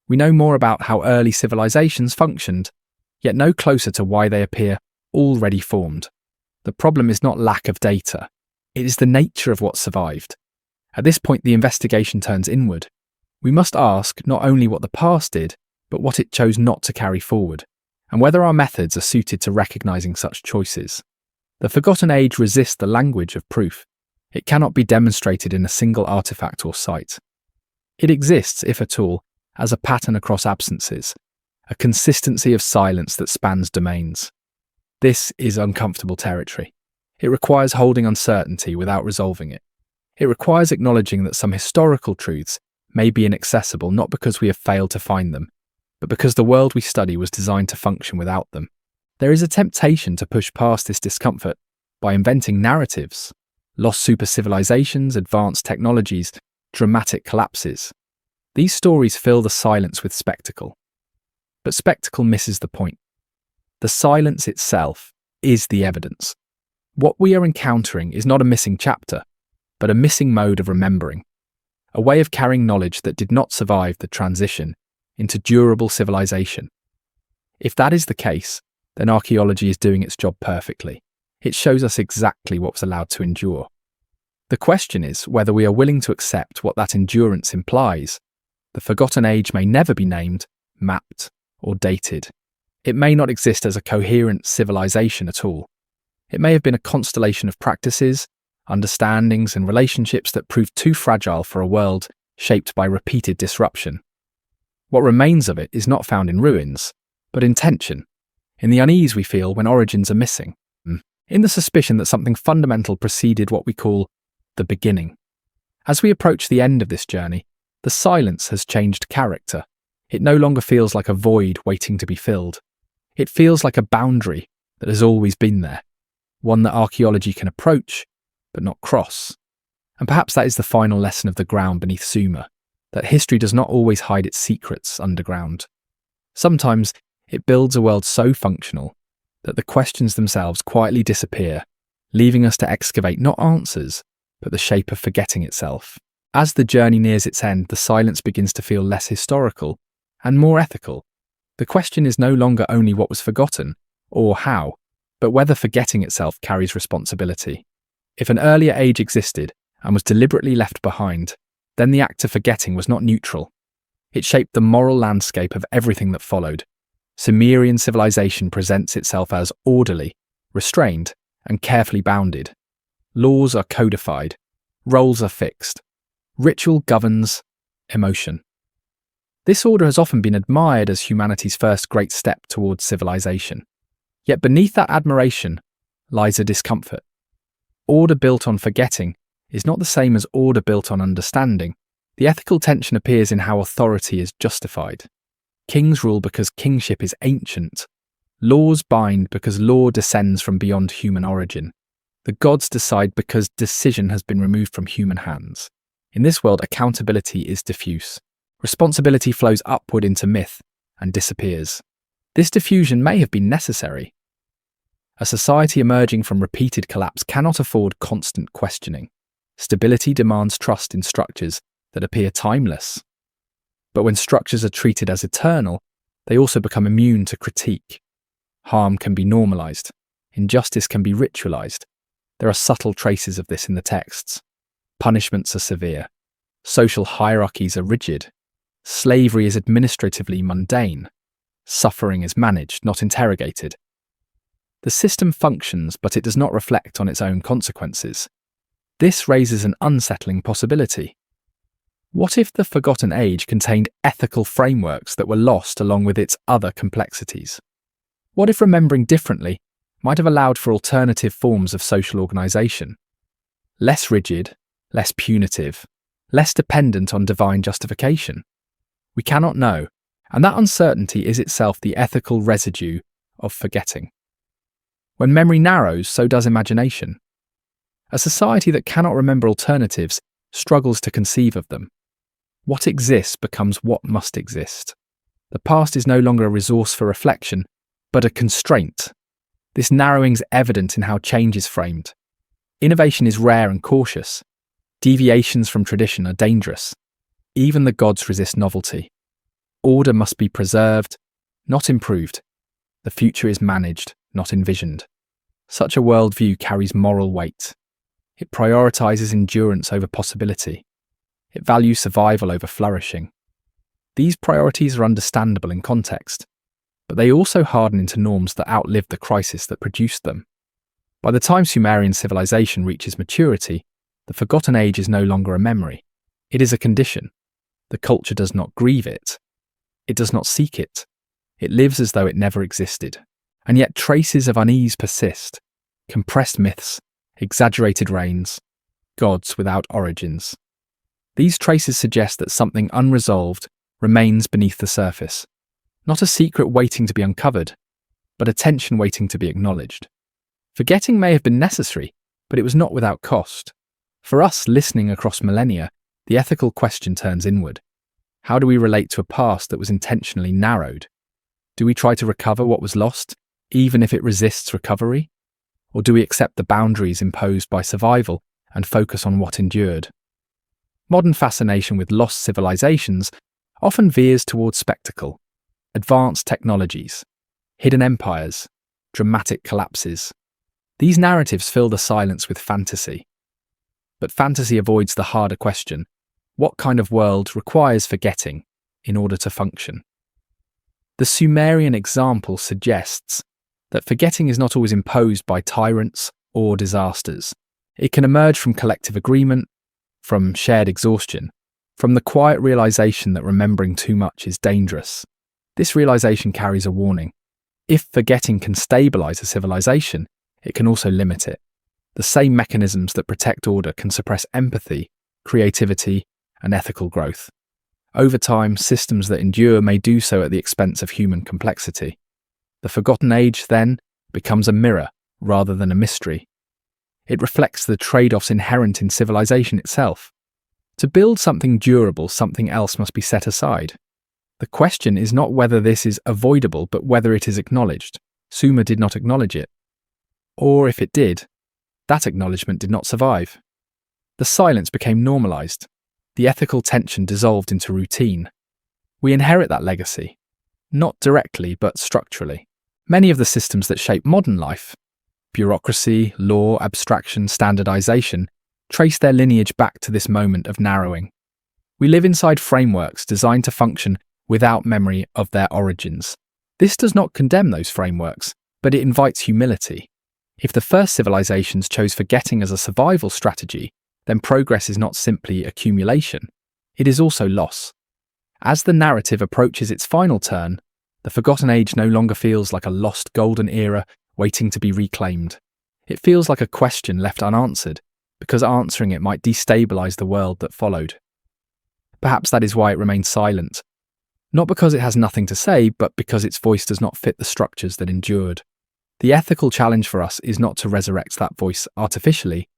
S1: We know more about how early civilizations functioned, yet no closer to why they appear already formed. The problem is not lack of data. It is the nature of what survived. At this point, the investigation turns inward. We must ask not only what the past did, but what it chose not to carry forward, and whether our methods are suited to recognizing such choices. The Forgotten Age resists the language of proof. It cannot be demonstrated in a single artifact or site. It exists, if at all, as a pattern across absences, a consistency of silence that spans domains. This is uncomfortable territory. It requires holding uncertainty without resolving it. It requires acknowledging that some historical truths may be inaccessible not because we have failed to find them, but because the world we study was designed to function without them. There is a temptation to push past this discomfort by inventing narratives, lost super-civilizations, advanced technologies, dramatic collapses. These stories fill the silence with spectacle. But spectacle misses the point. The silence itself is the evidence. What we are encountering is not a missing chapter, but a missing mode of remembering, a way of carrying knowledge that did not survive the transition into durable civilization. If that is the case, then archaeology is doing its job perfectly. It shows us exactly what was allowed to endure. The question is whether we are willing to accept what that endurance implies. The Forgotten Age may never be named, mapped, or dated. It may not exist as a coherent civilization at all. It may have been a constellation of practices, understandings, and relationships that proved too fragile for a world shaped by repeated disruption. What remains of it is not found in ruins, but in tension, in the unease we feel when origins are missing, in the suspicion that something fundamental preceded what we call the beginning. As we approach the end of this journey, the silence has changed character. It no longer feels like a void waiting to be filled. It feels like a boundary that has always been there, one that archaeology can approach, but not cross. And perhaps that is the final lesson of the ground beneath Sumer, that history does not always hide its secrets underground. Sometimes it builds a world so functional that the questions themselves quietly disappear, leaving us to excavate not answers, but the shape of forgetting itself. As the journey nears its end, the silence begins to feel less historical and more ethical. The question is no longer only what was forgotten, or how, but whether forgetting itself carries responsibility. If an earlier age existed and was deliberately left behind, then the act of forgetting was not neutral. It shaped the moral landscape of everything that followed. Sumerian civilization presents itself as orderly, restrained, and carefully bounded. Laws are codified. Roles are fixed. Ritual governs emotion. This order has often been admired as humanity's first great step towards civilization. Yet beneath that admiration lies a discomfort. Order built on forgetting is not the same as order built on understanding. The ethical tension appears in how authority is justified. Kings rule because kingship is ancient. Laws bind because law descends from beyond human origin. The gods decide because decision has been removed from human hands. In this world, accountability is diffuse. Responsibility flows upward into myth and disappears. This diffusion may have been necessary. A society emerging from repeated collapse cannot afford constant questioning. Stability demands trust in structures that appear timeless. But when structures are treated as eternal, they also become immune to critique. Harm can be normalized. Injustice can be ritualized. There are subtle traces of this in the texts. Punishments are severe. Social hierarchies are rigid. Slavery is administratively mundane. Suffering is managed, not interrogated. The system functions, but it does not reflect on its own consequences. This raises an unsettling possibility. What if the Forgotten Age contained ethical frameworks that were lost along with its other complexities? What if remembering differently might have allowed for alternative forms of social organization? Less rigid, less punitive, less dependent on divine justification? We cannot know, and that uncertainty is itself the ethical residue of forgetting. When memory narrows, so does imagination. A society that cannot remember alternatives struggles to conceive of them. What exists becomes what must exist. The past is no longer a resource for reflection, but a constraint. This narrowing is evident in how change is framed. Innovation is rare and cautious. Deviations from tradition are dangerous. Even the gods resist novelty. Order must be preserved, not improved. The future is managed, not envisioned. Such a worldview carries moral weight. It prioritizes endurance over possibility. It values survival over flourishing. These priorities are understandable in context, but they also harden into norms that outlive the crisis that produced them. By the time Sumerian civilization reaches maturity, the forgotten age is no longer a memory. It is a condition. The culture does not grieve it. It does not seek it. It lives as though it never existed. And yet traces of unease persist. Compressed myths, exaggerated reigns, gods without origins. These traces suggest that something unresolved remains beneath the surface. Not a secret waiting to be uncovered, but a tension waiting to be acknowledged. Forgetting may have been necessary, but it was not without cost. For us listening across millennia, the ethical question turns inward. How do we relate to a past that was intentionally narrowed? Do we try to recover what was lost, even if it resists recovery? Or do we accept the boundaries imposed by survival and focus on what endured? Modern fascination with lost civilizations often veers towards spectacle, advanced technologies, hidden empires, dramatic collapses. These narratives fill the silence with fantasy. But fantasy avoids the harder question: what kind of world requires forgetting in order to function? The Sumerian example suggests that forgetting is not always imposed by tyrants or disasters. It can emerge from collective agreement, from shared exhaustion, from the quiet realization that remembering too much is dangerous. This realization carries a warning. If forgetting can stabilize a civilization, it can also limit it. The same mechanisms that protect order can suppress empathy, creativity, and ethical growth. Over time, systems that endure may do so at the expense of human complexity. The forgotten age, then, becomes a mirror rather than a mystery. It reflects the trade-offs inherent in civilization itself. To build something durable, something else must be set aside. The question is not whether this is avoidable, but whether it is acknowledged. Sumer did not acknowledge it. Or if it did, that acknowledgement did not survive. The silence became normalized. The ethical tension dissolved into routine. We inherit that legacy, not directly but structurally. Many of the systems that shape modern life, bureaucracy, law, abstraction, standardization, trace their lineage back to this moment of narrowing. We live inside frameworks designed to function without memory of their origins. This does not condemn those frameworks, but it invites humility. If the first civilizations chose forgetting as a survival strategy, then progress is not simply accumulation, it is also loss. As the narrative approaches its final turn, the forgotten age no longer feels like a lost golden era waiting to be reclaimed. It feels like a question left unanswered, because answering it might destabilize the world that followed. Perhaps that is why it remains silent. Not because it has nothing to say, but because its voice does not fit the structures that endured. The ethical challenge for us is not to resurrect that voice artificially,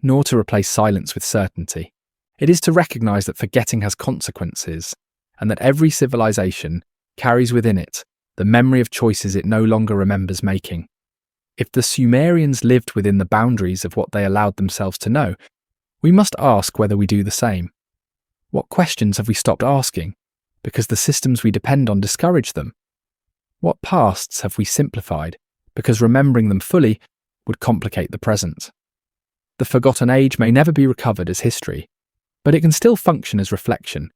S1: nor to replace silence with certainty. It is to recognize that forgetting has consequences, and that every civilization carries within it the memory of choices it no longer remembers making. If the Sumerians lived within the boundaries of what they allowed themselves to know, we must ask whether we do the same. What questions have we stopped asking because the systems we depend on discourage them? What pasts have we simplified because remembering them fully would complicate the present? The forgotten age may never be recovered as history, but it can still function as reflection,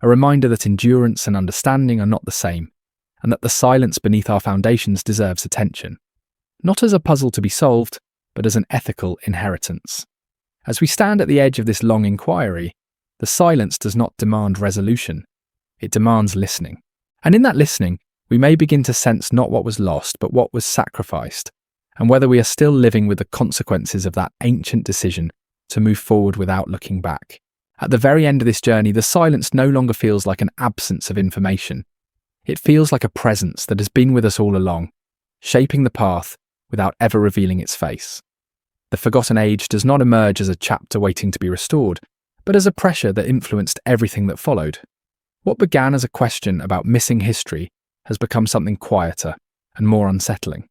S1: a reminder that endurance and understanding are not the same, and that the silence beneath our foundations deserves attention. Not as a puzzle to be solved, but as an ethical inheritance. As we stand at the edge of this long inquiry, the silence does not demand resolution, it demands listening. And in that listening, we may begin to sense not what was lost, but what was sacrificed, and whether we are still living with the consequences of that ancient decision to move forward without looking back. At the very end of this journey, the silence no longer feels like an absence of information. It feels like a presence that has been with us all along, shaping the path without ever revealing its face. The forgotten age does not emerge as a chapter waiting to be restored, but as a pressure that influenced everything that followed. What began as a question about missing history has become something quieter, and more unsettling.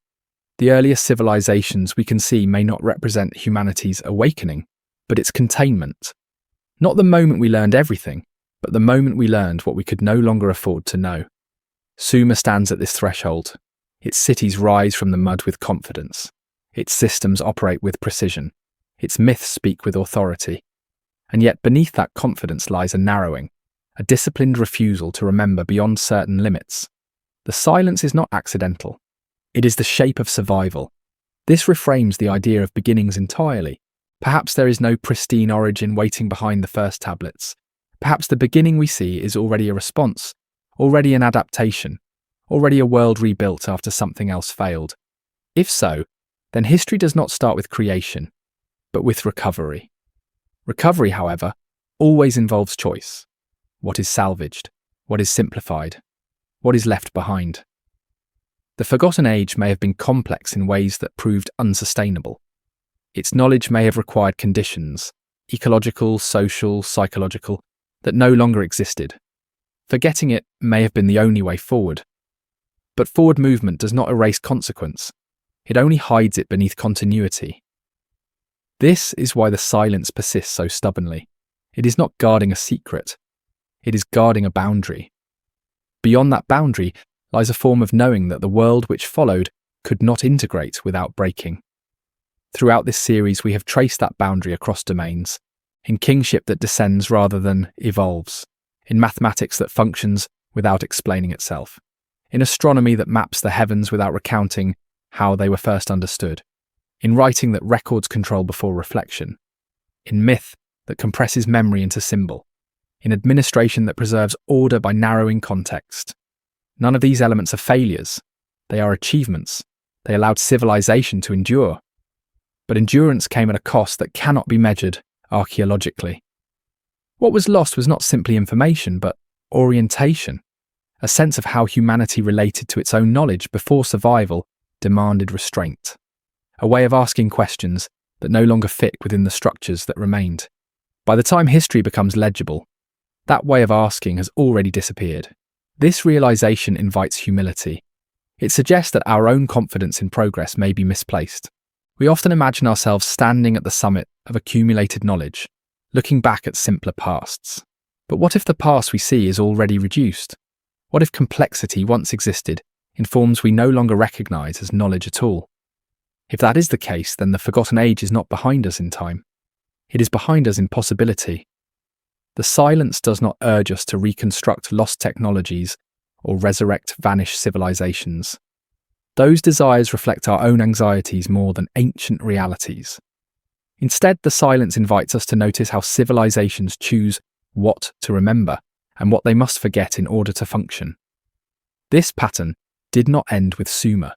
S1: The earliest civilizations we can see may not represent humanity's awakening, but its containment. Not the moment we learned everything, but the moment we learned what we could no longer afford to know. Sumer stands at this threshold. Its cities rise from the mud with confidence. Its systems operate with precision. Its myths speak with authority. And yet beneath that confidence lies a narrowing, a disciplined refusal to remember beyond certain limits. The silence is not accidental. It is the shape of survival. This reframes the idea of beginnings entirely. Perhaps there is no pristine origin waiting behind the first tablets. Perhaps the beginning we see is already a response, already an adaptation, already a world rebuilt after something else failed. If so, then history does not start with creation, but with recovery. Recovery, however, always involves choice. What is salvaged? What is simplified? What is left behind? The Forgotten Age may have been complex in ways that proved unsustainable. Its knowledge may have required conditions, ecological, social, psychological, that no longer existed. Forgetting it may have been the only way forward. But forward movement does not erase consequence. It only hides it beneath continuity. This is why the silence persists so stubbornly. It is not guarding a secret. It is guarding a boundary. Beyond that boundary lies a form of knowing that the world which followed could not integrate without breaking. Throughout this series, we have traced that boundary across domains, in kingship that descends rather than evolves, in mathematics that functions without explaining itself, in astronomy that maps the heavens without recounting how they were first understood, in writing that records control before reflection, in myth that compresses memory into symbol, in administration that preserves order by narrowing context. None of these elements are failures. They are achievements. They allowed civilization to endure. But endurance came at a cost that cannot be measured archaeologically. What was lost was not simply information, but orientation, a sense of how humanity related to its own knowledge before survival demanded restraint, a way of asking questions that no longer fit within the structures that remained. By the time history becomes legible, that way of asking has already disappeared. This realization invites humility. It suggests that our own confidence in progress may be misplaced. We often imagine ourselves standing at the summit of accumulated knowledge, looking back at simpler pasts. But what if the past we see is already reduced? What if complexity once existed in forms we no longer recognize as knowledge at all? If that is the case, then the Forgotten Age is not behind us in time. It is behind us in possibility. The silence does not urge us to reconstruct lost technologies or resurrect vanished civilizations. Those desires reflect our own anxieties more than ancient realities. Instead, the silence invites us to notice how civilizations choose what to remember and what they must forget in order to function. This pattern did not end with Sumer.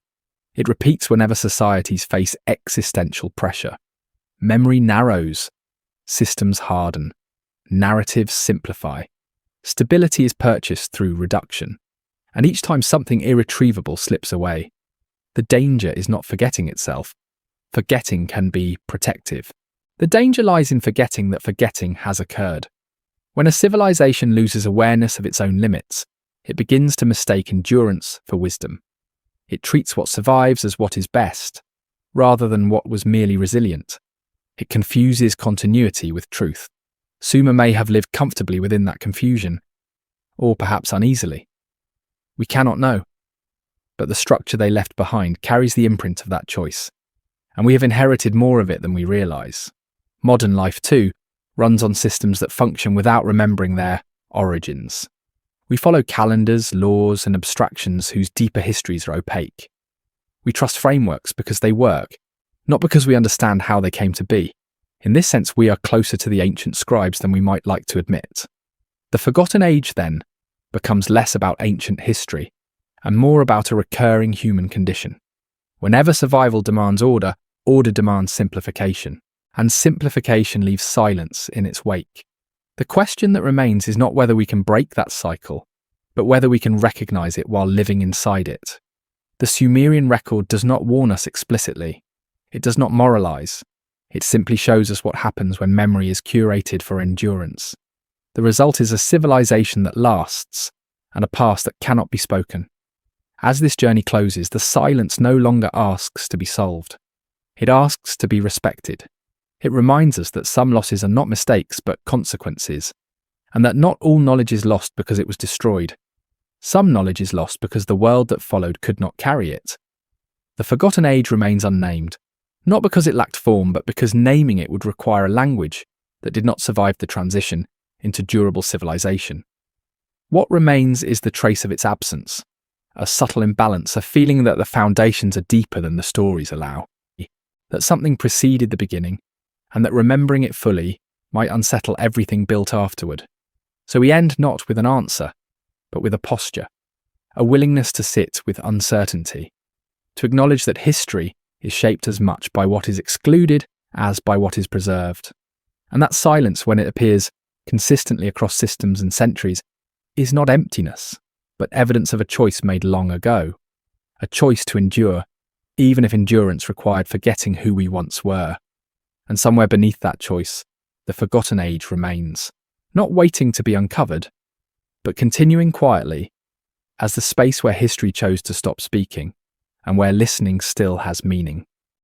S1: It repeats whenever societies face existential pressure. Memory narrows, systems harden, narratives simplify. Stability is purchased through reduction, and each time something irretrievable slips away, the danger is not forgetting itself. Forgetting can be protective. The danger lies in forgetting that forgetting has occurred. When a civilization loses awareness of its own limits, it begins to mistake endurance for wisdom. It treats what survives as what is best, rather than what was merely resilient. It confuses continuity with truth. Sumer may have lived comfortably within that confusion, or perhaps uneasily. We cannot know. But the structure they left behind carries the imprint of that choice, and we have inherited more of it than we realize. Modern life, too, runs on systems that function without remembering their origins. We follow calendars, laws, and abstractions whose deeper histories are opaque. We trust frameworks because they work, not because we understand how they came to be. In this sense, we are closer to the ancient scribes than we might like to admit. The Forgotten Age, then, becomes less about ancient history and more about a recurring human condition. Whenever survival demands order, order demands simplification, and simplification leaves silence in its wake. The question that remains is not whether we can break that cycle, but whether we can recognize it while living inside it. The Sumerian record does not warn us explicitly. It does not moralize. It simply shows us what happens when memory is curated for endurance. The result is a civilization that lasts and a past that cannot be spoken. As this journey closes, the silence no longer asks to be solved. It asks to be respected. It reminds us that some losses are not mistakes but consequences, and that not all knowledge is lost because it was destroyed. Some knowledge is lost because the world that followed could not carry it. The forgotten age remains unnamed, not because it lacked form, but because naming it would require a language that did not survive the transition into durable civilization. What remains is the trace of its absence, a subtle imbalance, a feeling that the foundations are deeper than the stories allow, that something preceded the beginning, and that remembering it fully might unsettle everything built afterward. So we end not with an answer, but with a posture, a willingness to sit with uncertainty, to acknowledge that history is shaped as much by what is excluded as by what is preserved. And that silence, when it appears consistently across systems and centuries, is not emptiness, but evidence of a choice made long ago, a choice to endure, even if endurance required forgetting who we once were. And somewhere beneath that choice, the forgotten age remains, not waiting to be uncovered, but continuing quietly as the space where history chose to stop speaking and where listening still has meaning.